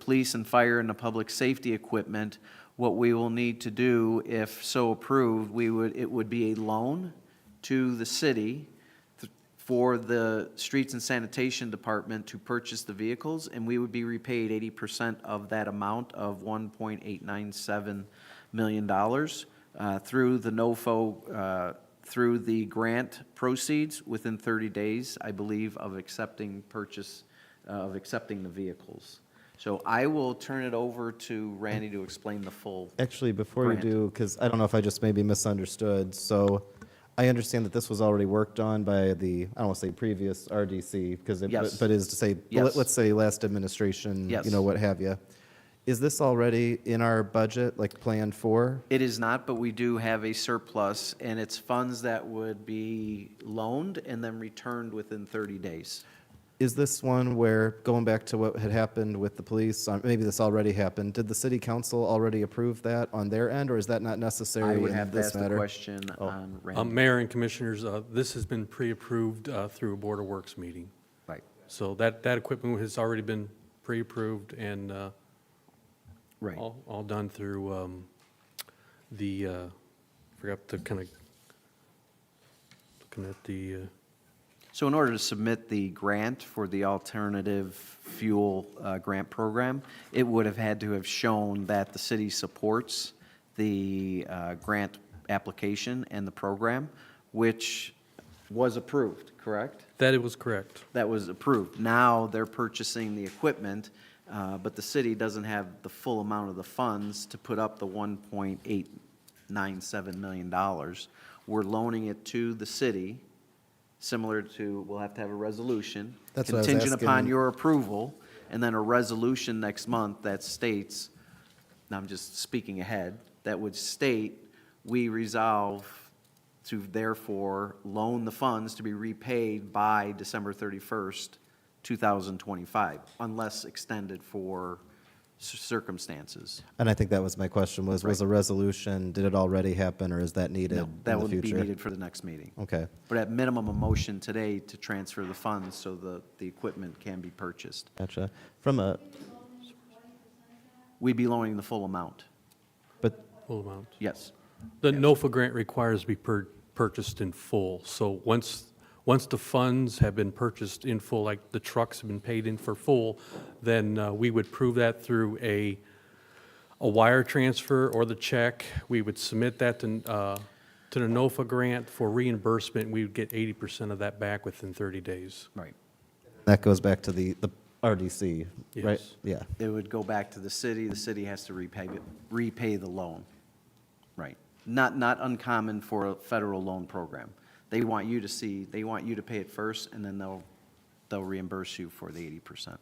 police and fire and the public safety equipment, what we will need to do, if so approved, it would be a loan to the city for the Streets and Sanitation Department to purchase the vehicles, and we would be repaid 80% of that amount of $1.897 million through the NOFO, through the grant proceeds within 30 days, I believe, of accepting the vehicles. So I will turn it over to Randy to explain the full. Actually, before grant. you do, because I don't know if I just maybe misunderstood, so I understand that this was already worked on by the, I don't want to say previous RDC, because Yes. but is to say, Yes. let's say last administration, Yes. what have you. Is this already in our budget, like planned for? It is not, but we do have a surplus, and it's funds that would be loaned and then returned within 30 days. Is this one where, going back to what had happened with the police, maybe this already happened, did the city council already approve that on their end, or is that not necessary I would in have to this ask the matter? question on Randy. Mayor and Commissioners, this has been pre-approved through a Board of Works meeting. Right. So that equipment has already been pre-approved and Right. all done through forgot to kind of, looking at the, So in order to submit the grant for the alternative fuel grant program, it would have had to have shown that the city supports the grant application and the program, which was approved, correct? that it was correct. That was approved. Now they're purchasing the equipment, but the city doesn't have the full amount of the funds to put up the $1.897 million. We're loaning it to the city, similar to, we'll have to have a resolution. That's what I was contingent upon asking. your approval, and then a resolution next month that states, now I'm just speaking ahead, that would state, we resolve to therefore loan the funds to be repaid by December 31st, 2025, unless extended for circumstances. And I think that was my question, was a resolution, did it already happen, or is that needed No, in that the would be future? needed for the next meeting. Okay. But at minimum, a motion today to transfer the funds so the equipment can be purchased. Gotcha. From a, We'd be loaning the full amount, but, Full amount. yes. The NOFA grant requires to be purchased in full. So once the funds have been purchased in full, like the trucks have been paid in for full, then we would prove that through a wire transfer or the check. We would submit that to the NOFA grant for reimbursement. We would get 80% of that back within 30 days. Right. that goes back to the RDC, right? Yes. Yeah. It would go back to the city has to repay the loan. Right. Not uncommon for a federal loan program. They want you to pay it first, and then they'll reimburse you for the 80%.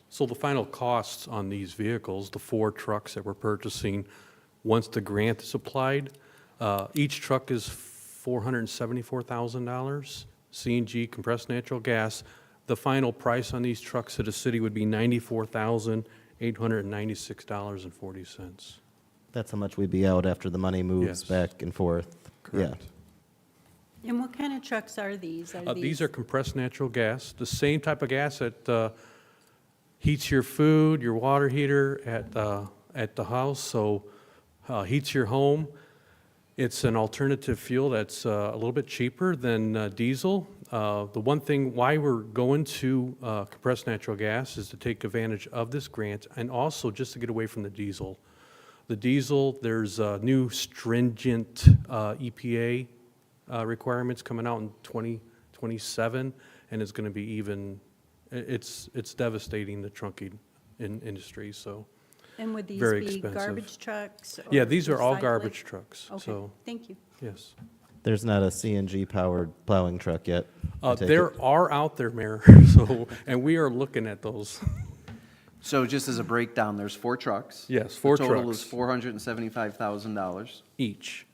So the final costs on these vehicles, the 4 trucks that we're purchasing, once the grant is applied, each truck is $474,000, CNG, compressed natural gas. The final price on these trucks to the city would be $94,896.40. That's how much we'd be out after the money moves Yes. back and forth. Correct. And what kind of trucks are these? These are compressed natural gas, the same type of gas that heats your food, your water heater at the house, so heats your home. It's an alternative fuel that's a little bit cheaper than diesel. The one thing why we're going to compressed natural gas is to take advantage of this grant and also just to get away from the diesel. The diesel, there's new stringent EPA requirements coming out in 2027, and it's going to be even, it's devastating the trunking industry, so. And would these very be expensive. garbage trucks? Yeah, or these are all recycling? garbage trucks, Okay, so, thank you. yes. There's not a CNG-powered plowing truck yet. I take There it. are out there, Mayor, so, and we are looking at those. So just as a breakdown, there's 4 trucks. Yes, 4 The total is trucks. $475,000. Each.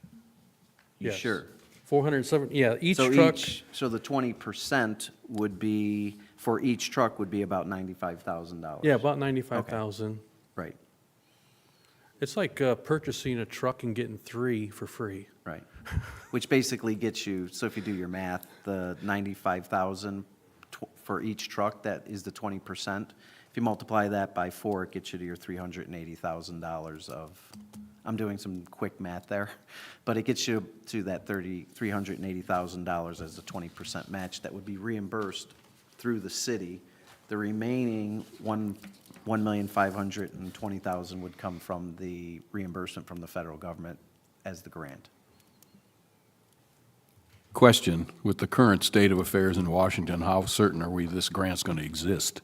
You Yes. sure? 470, yeah, each So truck, So the 20% would be, for each truck would be about $95,000. yeah, about 95,000. Right, It's like purchasing a truck and getting 3 for free. right. Which basically gets you, so if you do your math, the 95,000 for each truck, that is the 20%. If you multiply that by 4, it gets you to your $380,000 of, I'm doing some quick math there, but it gets you to that $380,000 as a 20% match that would be reimbursed through the city. The remaining $1,520,000 would come from the reimbursement from the federal government as the grant. Question, with the current state of affairs in Washington, how certain are we this grant's going to exist?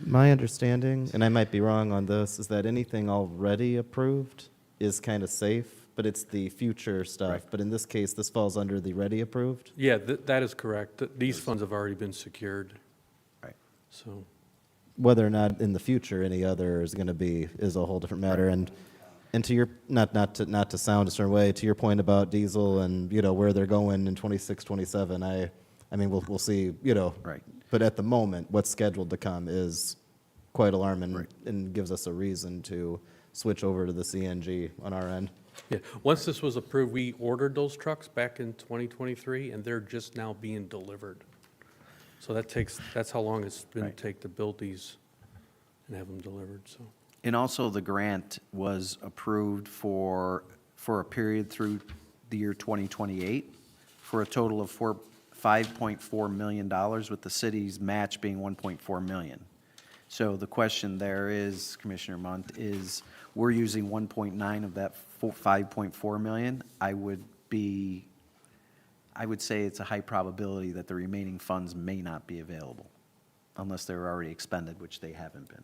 My understanding, and I might be wrong on this, is that anything already approved is kind of safe, but it's the future stuff. Right. But in this case, this falls under the ready approved. Yeah, that is correct. These funds have already been secured, Right. so. Whether or not in the future any other is going to be is a whole different matter. And to your not to sound a certain way, to your point about diesel and where they're going in 26, 27, I mean we'll see Right. But at the moment, what's scheduled to come is quite alarming and gives us a reason to switch over to the CNG on our end. Yeah, once this was approved, we ordered those trucks back in 2023, and they're just now being delivered. So that's how long it's been Right. take to build these and have them delivered, so. And also, the grant was approved for a period through the year 2028 for a total of $5.4 million, with the city's match being $1.4 million. So the question there is, Commissioner Munt, is we're using 1.9 of that 5.4 million. I would say it's a high probability that the remaining funds may not be available unless they were already expended, which they haven't been.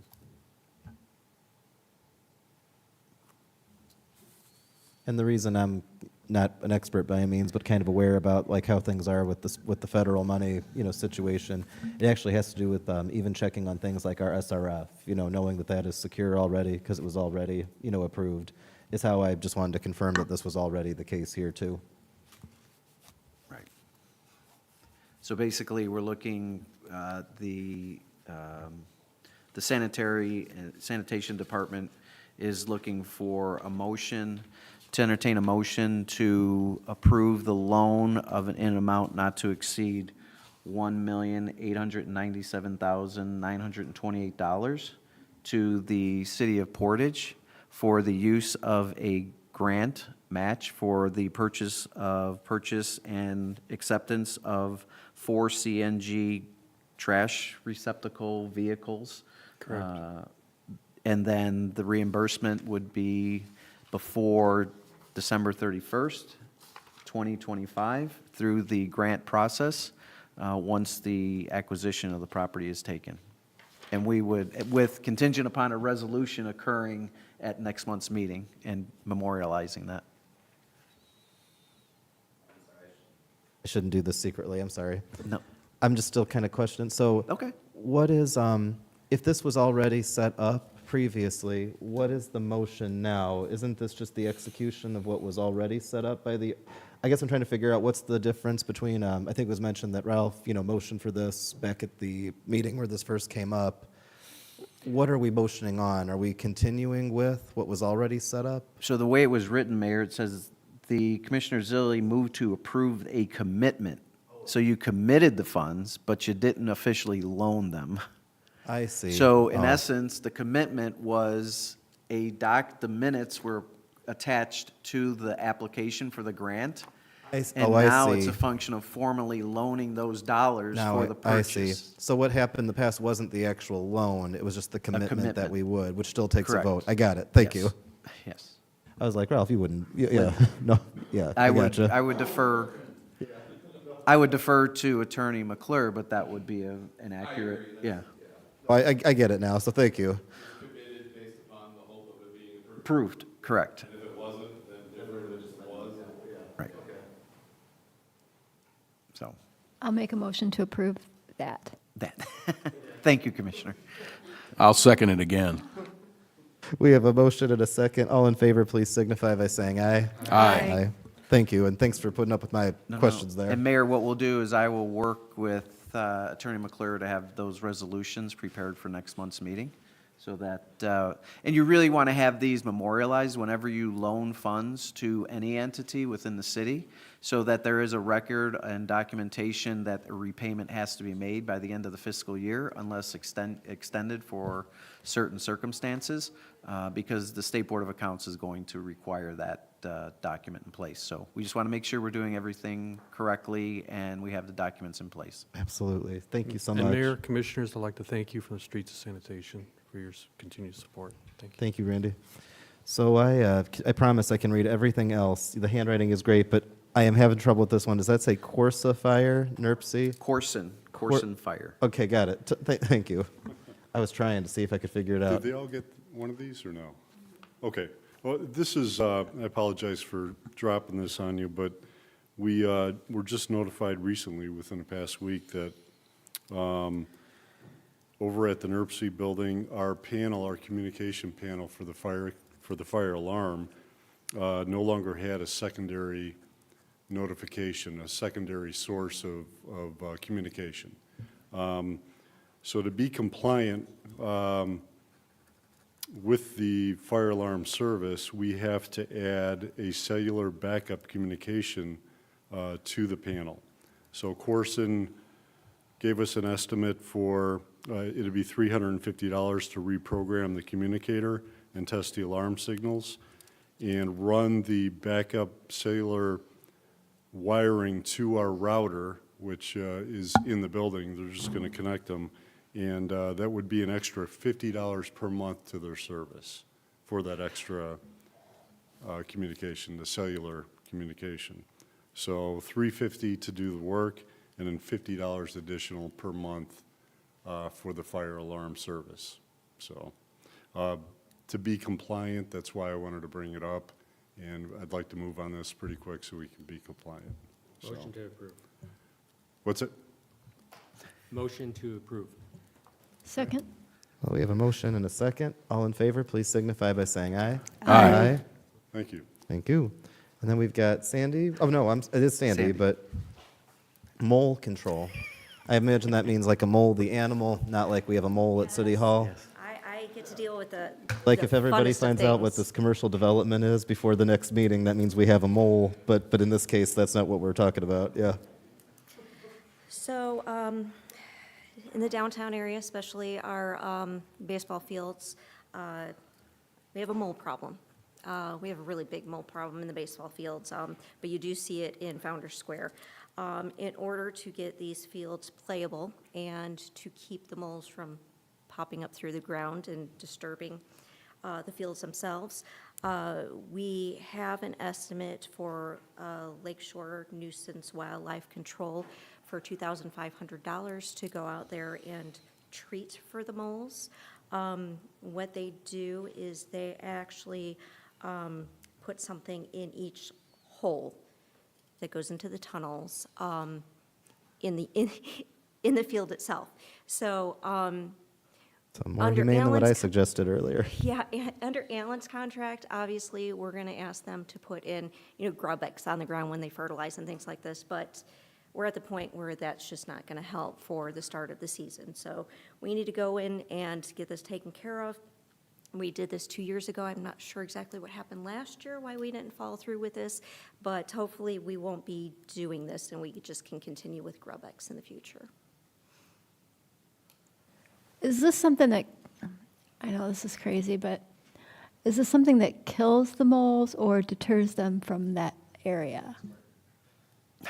And the reason I'm not an expert by any means, but kind of aware about like how things are with the federal money, situation, it actually has to do with even checking on things like our SRF, knowing that is secure already because it was already, approved, is how I just wanted to confirm that this was already the case here too. Right. So basically, we're looking, the sanitation department is looking for a motion, to entertain a motion to approve the loan of an amount not to exceed $1,897,928 to the city of Portage for the use of a grant match for the purchase and acceptance of 4 CNG trash receptacle vehicles. Correct. And then the reimbursement would be before December 31st, 2025, through the grant process, once the acquisition of the property is taken. And we would, with contingent upon a resolution occurring at next month's meeting and memorializing that. I shouldn't do this secretly, I'm sorry. No. I'm just still kind of questioning. So Okay. what is, if this was already set up previously, what is the motion now? Isn't this just the execution of what was already set up by the, I guess I'm trying to figure out what's the difference between, I think it was mentioned that Ralph, motioned for this back at the meeting where this first came up. What are we motioning on? Are we continuing with what was already set up? So the way it was written, Mayor, it says the Commissioner Zilli moved to approve a commitment. So you committed the funds, but you didn't officially loan them. I see. So in essence, the commitment was the minutes were attached to the application for the grant. And now it's a function of formally loaning those dollars for the purchase. I see. So what happened in the past wasn't the actual loan, it was just the commitment that we would, which still takes a Correct. vote. I got it. Thank you. Yes. I was like, Ralph, you wouldn't, yeah, no, yeah, I gotcha. I would defer to Attorney McClure, but that would be an accurate, yeah. I get it now, so thank you. Committed based upon the hope of it being approved. Approved, correct. And if it wasn't, then different, it just was. Right. So, I'll make a motion to approve that. that. Thank you, Commissioner. I'll second it again. We have a motion and a second. All in favor, please signify by saying aye. Aye. Thank you, and thanks for putting up with my questions there. And Mayor, what we'll do is I will work with Attorney McClure to have those resolutions prepared for next month's meeting, so that, and you really want to have these memorialized whenever you loan funds to any entity within the city, so that there is a record and documentation that a repayment has to be made by the end of the fiscal year unless extended for certain circumstances, because the State Board of Accounts is going to require that document in place. So we just want to make sure we're doing everything correctly and we have the documents in place. Absolutely. Thank you so much. And Mayor, Commissioners, I'd like to thank you from the Streets of Sanitation for your continued support. Thank you. Thank you, Randy. So I promise I can read everything else. The handwriting is great, but I am having trouble with this one. Does that say Corsa Fire, NERPC? Corson Fire. Okay, got it. Thank you. I was trying to see if I could figure it out. Did they all get one of these or no? Okay. Well, this is, I apologize for dropping this on you, but we were just notified recently, within the past week, that over at the NERPC building, our communication panel for the fire alarm, no longer had a secondary notification, a secondary source of communication. So to be compliant with the fire alarm service, we have to add a cellular backup communication to the panel. So Corson gave us an estimate for, it'd be $350 to reprogram the communicator and test the alarm signals and run the backup cellular wiring to our router, which is in the building. They're just going to connect them. And that would be an extra $50 per month to their service for that extra communication, the cellular communication. So $350 to do the work, and then $50 additional per month for the fire alarm service. So to be compliant, that's why I wanted to bring it up, and I'd like to move on this pretty quick so we can be compliant. So. Motion to approve. What's it? Motion to approve. Second? Well, we have a motion and a second. All in favor, please signify by saying aye. Aye. Thank you. Thank you. And then we've got Sandy. Oh, no, it is Sandy, but mole control. I imagine that means like a mole, the animal, not like we have a mole at City Hall. I get to deal with the Like the if everybody funnest of finds out what things. this commercial development is before the next meeting, that means we have a mole. But in this case, that's not what we're talking about. Yeah. So, in the downtown area, especially our baseball fields, we have a mold problem. We have a really big mold problem in the baseball fields, but you do see it in Founders Square. In order to get these fields playable and to keep the moles from popping up through the ground and disturbing the fields themselves, we have an estimate for Lakeshore Nuisance Wildlife Control for $2,500 to go out there and treat for the moles. What they do is they actually put something in each hole that goes into the tunnels in the field itself. So So more Under humane than what I Alan's- suggested earlier. yeah, under Allen's contract, obviously, we're going to ask them to put in, Grub-X on the ground when they fertilize and things like this, but we're at the point where that's just not going to help for the start of the season. So we need to go in and get this taken care of. We did this 2 years ago. I'm not sure exactly what happened last year, why we didn't follow through with this, but hopefully we won't be doing this and we just can continue with Grub-X in the future. Is this something that, I know this is crazy, but is this something that kills the moles or deters them from that area? The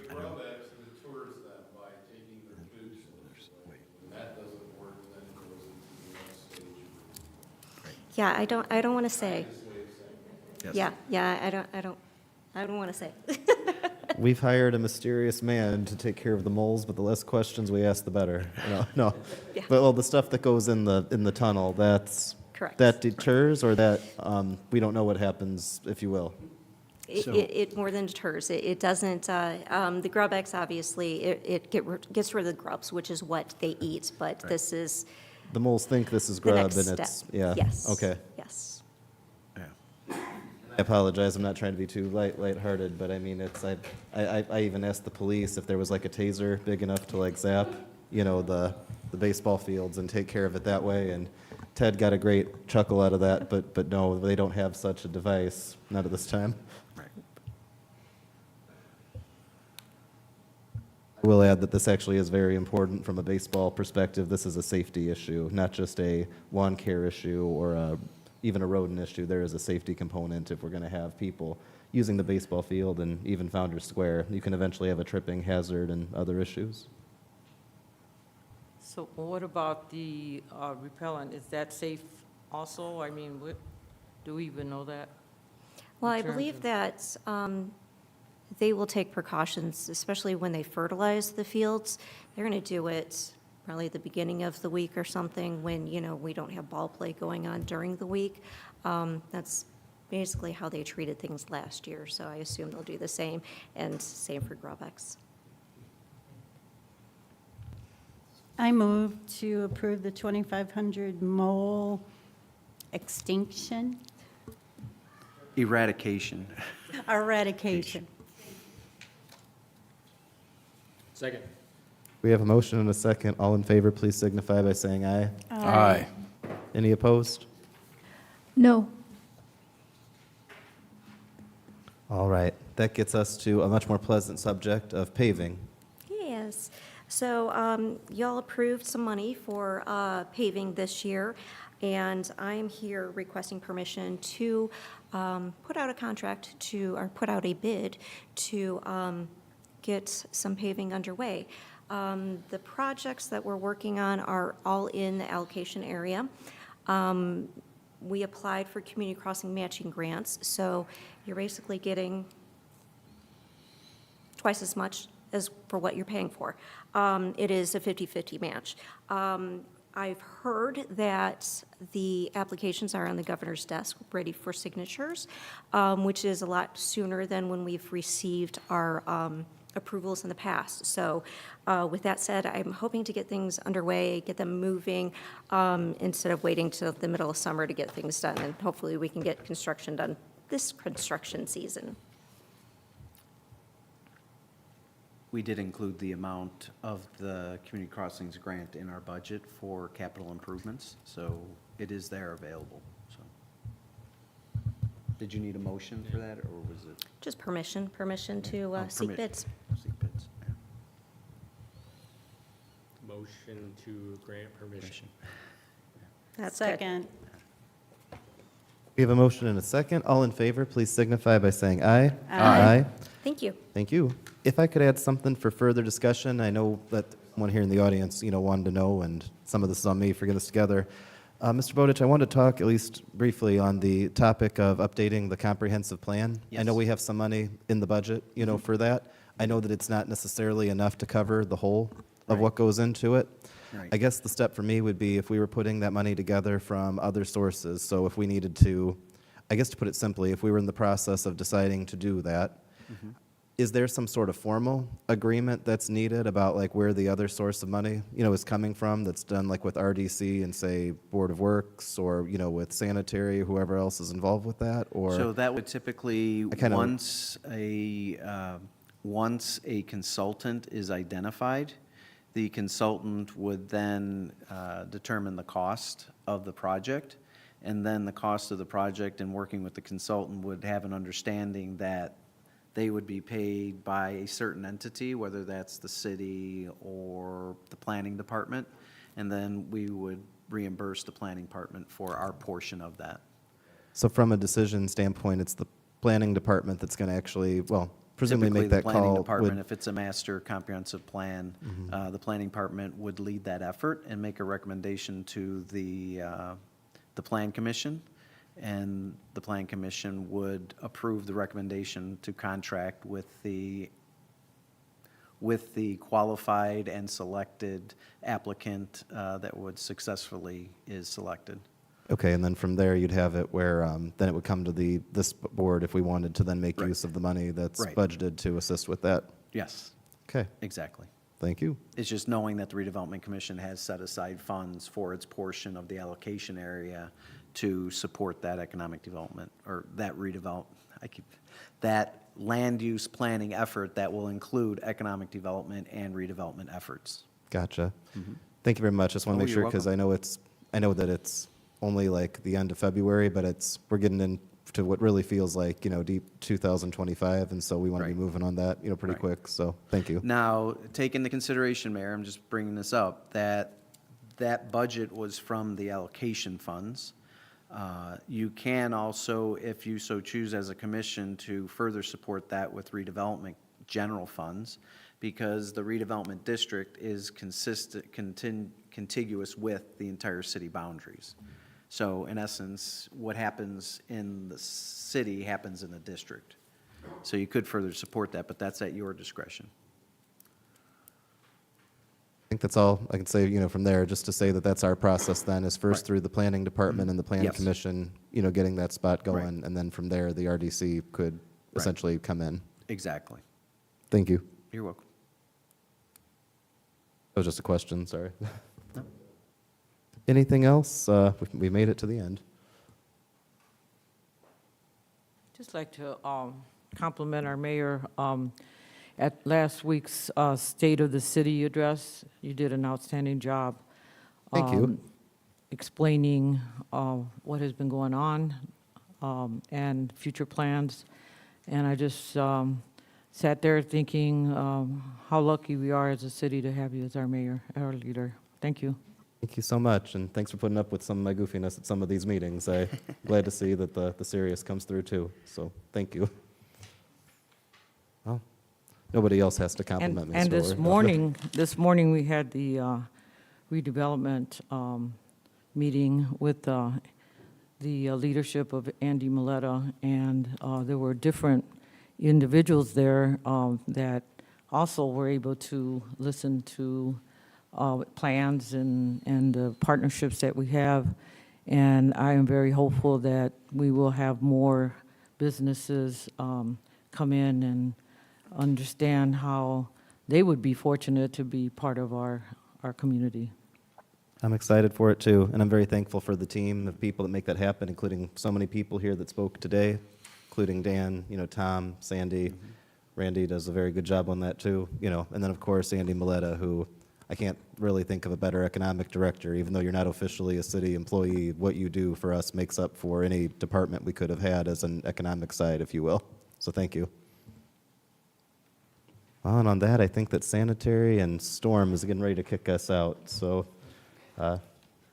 Grub-X deters them by taking their food source away. When that doesn't work, then it goes into the next stage. Yeah, I don't want to say. This way of saying it. Yeah, I don't want to say. We've hired a mysterious man to take care of the moles, but the less questions we ask, the better. No. Yeah. But the stuff that goes in the tunnel, that's Correct. that deters, or that we don't know what happens, if you will. It more than deters. It doesn't, the grub eggs, obviously, it gets rid of the grubs, which is what they eat, but this is The moles think this is the grub, next and step. it's, yeah. Yes. Okay. Yes. I apologize, I'm not trying to be too lighthearted, but I mean, it's, I even asked the police if there was like a taser big enough to like zap, you know, the baseball fields and take care of it that way, and Ted got a great chuckle out of that, but no, they don't have such a device, not at this time. I will add that this actually is very important from a baseball perspective. This is a safety issue, not just a lawn care issue or even a rodent issue. There is a safety component if we're going to have people using the baseball field and even Founders Square. You can eventually have a tripping hazard and other issues. So what about the repellent? Is that safe also? I mean, do we even know that? Well, in I terms believe of- that they will take precautions, especially when they fertilize the fields. They're going to do it probably at the beginning of the week or something when, you know, we don't have ball play going on during the week. That's basically how they treated things last year, so I assume they'll do the same, and same for Grovex. I move to approve the 2,500 mole extinction, Eradication. eradication. Second. We have a motion and a second. All in favor, please signify by saying aye. Aye. Any opposed? No. All right, that gets us to a much more pleasant subject of paving. Yes. So y'all approved some money for paving this year, and I am here requesting permission to put out a contract to, or put out a bid to get some paving underway. The projects that we're working on are all in the allocation area. We applied for community crossing matching grants, so you're basically getting twice as much as for what you're paying for. It is a 50-50 match. I've heard that the applications are on the governor's desk, ready for signatures, which is a lot sooner than when we've received our approvals in the past. So with that said, I'm hoping to get things underway, get them moving, instead of waiting till the middle of summer to get things done. And hopefully we can get construction done this construction season. We did include the amount of the Community Crossings grant in our budget for capital improvements, so it is there available, so. Did you need a motion for that, or was it? Just permission to Oh, seek permit- bids. Seek bids, yeah. Motion to grant permission. That's good. Second. We have a motion and a second. All in favor, please signify by saying aye. Aye. Thank you. Thank you. If I could add something for further discussion, I know that someone here in the audience, you know, wanted to know, and some of this is on me for getting this together. Mr. Bowditch, I wanted to talk at least briefly on the topic of updating the comprehensive plan. I know Yes. we have some money in the budget, you know, for that. I know that it's not necessarily enough to cover the whole of what goes into it. Right. I guess the step for me would be if we were putting that money together from other sources. So if we needed to, I guess to put it simply, if we were in the process of deciding to do that, is there some sort of formal agreement that's needed about like where the other source of money, you know, is coming from that's done like with RDC and say Board of Works or, you know, with sanitary, whoever else is involved with that, or? So that would typically, kinda- once a consultant is identified, the consultant would then determine the cost of the project, and then the cost of the project and working with the consultant would have an understanding that they would be paid by a certain entity, whether that's the city or the planning department, and then we would reimburse the planning department for our portion of that. So from a decision standpoint, it's the planning department that's going to actually, well, presumably Typically, make that the planning call. department, would- if it's a master comprehensive plan, the planning department would lead that effort and make a recommendation to the plan commission, and the plan commission would approve the recommendation to contract with the qualified and selected applicant that would successfully is selected. Okay, and then from there, you'd have it where, then it would come to this board if we wanted to then make Right. use of the money that's Right. budgeted to assist with that. Yes, Okay, exactly. thank you. It's just knowing that the redevelopment commission has set aside funds for its portion of the allocation area to support that economic development, or that that land use planning effort that will include economic development and redevelopment efforts. Gotcha. Thank you very much. Just want Oh, to make you're sure, because I know that it's only like the end of February, but we're getting into what really feels like, deep 2025, and so we want to be Right. moving on that, pretty Right. quick, so thank you. Now, take into consideration, Mayor, I'm just bringing this up, that budget was from the allocation funds. You can also, if you so choose as a commission, to further support that with redevelopment general funds, because the redevelopment district is contiguous with the entire city boundaries. So in essence, what happens in the city happens in the district. So you could further support that, but that's at your discretion. I think that's all I can say, from there, just to say that that's our process then, is first Right. through the planning department and the planning Yes. commission, getting that spot going, Right. and then from there, the RDC could Right. essentially come in. Exactly. Thank you. You're welcome. That was just a question, sorry. No. Anything else? We made it to the end. Just like to compliment our mayor. At last week's State of the City address, you did an outstanding job. Thank you. Explaining what has been going on and future plans. And I just sat there thinking how lucky we are as a city to have you as our mayor, our leader. Thank you. Thank you so much, and thanks for putting up with some of my goofiness at some of these meetings. I'm glad to see that the serious comes through too, so thank you. Well, nobody else has to compliment me. And so this we're- morning we had the redevelopment meeting with the leadership of Andy Miletta, and there were different individuals there that also were able to listen to plans and the partnerships that we have. And I am very hopeful that we will have more businesses come in and understand how they would be fortunate to be part of our community. I'm excited for it too, and I'm very thankful for the team of people that make that happen, including so many people here that spoke today, including Dan, Tom, Sandy. Randy does a very good job on that too, and then of course Andy Miletta, who I can't really think of a better economic director, even though you're not officially a city employee. What you do for us makes up for any department we could have had as an economic side, if you will. So thank you. Well, and on that, I think that sanitary and storm is getting ready to kick us out. So,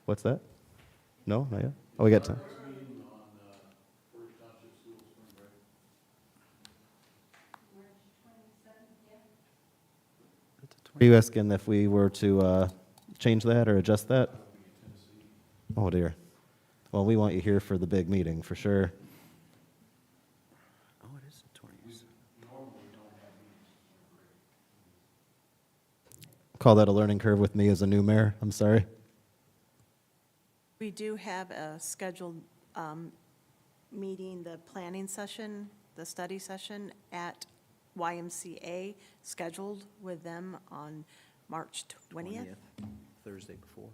what's that? No, not yet. Oh, we got time. Are you asking if we were to change that or adjust that? Oh, dear. Well, we want you here for the big meeting, for sure. Oh, it is the 20th. Call that a learning curve with me as a new mayor. I'm sorry. We do have a scheduled meeting, the planning session, the study session at YMCA, scheduled with them on March 20th. Thursday before.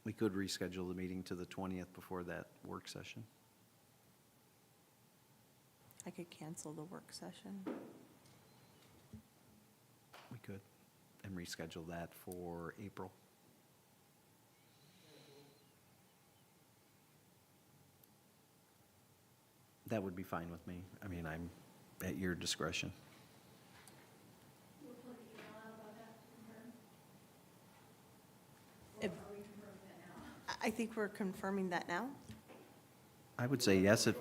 We could reschedule the meeting to the 20th before that work session. I could cancel the work session. We could, and reschedule that for April. That would be fine with me. I mean, I'm at your discretion. I think we're confirming that now. I would say yes if.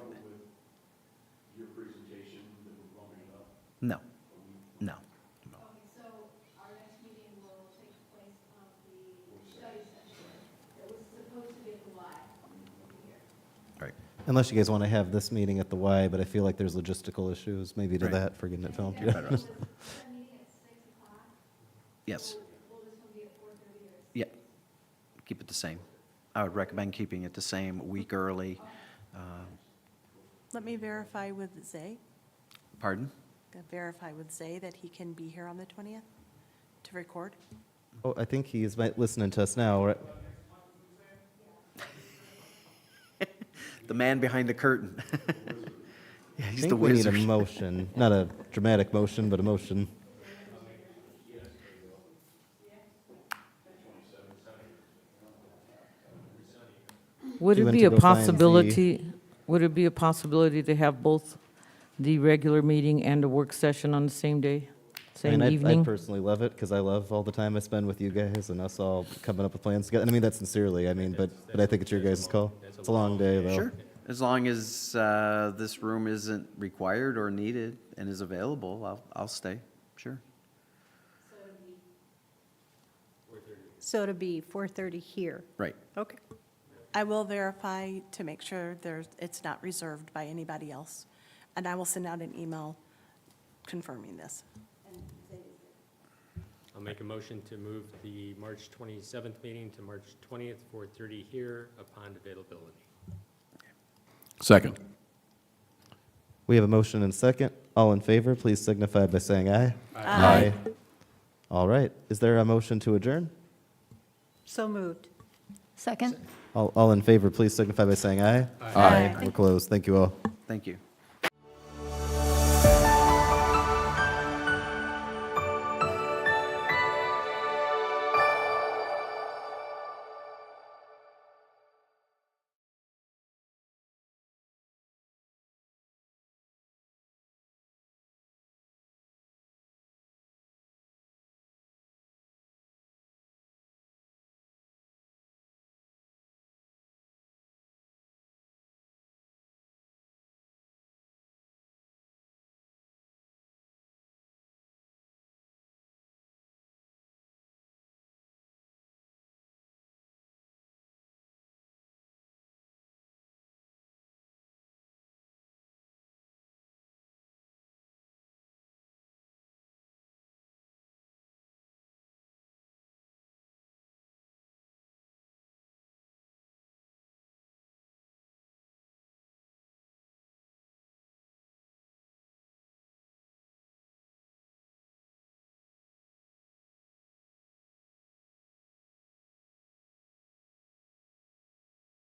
No, no. So our next meeting will take place on the study session that was supposed to be in July. Right. Unless you guys want to have this meeting at the Y, but I feel like there's logistical issues, maybe to Right. that for getting it filmed. You're better off. Yes. Yeah, keep it the same. I would recommend keeping it the same, a week early. Let me verify with Zay, Pardon? verify with Zay that he can be here on the 20th to record. Oh, I think he's listening to us now, right? The man behind the curtain. Yeah, I he's think the we need a wizard. motion, not a dramatic motion, but a motion. Would You it went be to a go find possibility, would it be a possibility to have both the regular meeting and a work session on the same day, I mean, same I evening? personally love it because I love all the time I spend with you guys and us all coming up with plans together. And I mean that sincerely. I mean, but I think it's your guys' call. It's a long day, though. Sure, as long as this room isn't required or needed and is available, I'll stay, sure. So it'll be 4:30 here. Right. Okay. I will verify to make sure it's not reserved by anybody else, and I will send out an email confirming this. I'll make a motion to move the March 27th meeting to March 20th, 4:30 here upon availability. Second. We have a motion and second. All in favor, please signify by saying aye. Aye. All right. Is there a motion to adjourn? So moved. Second? All in favor, please signify by saying aye. Aye. We're closed. Thank you all. Thank you.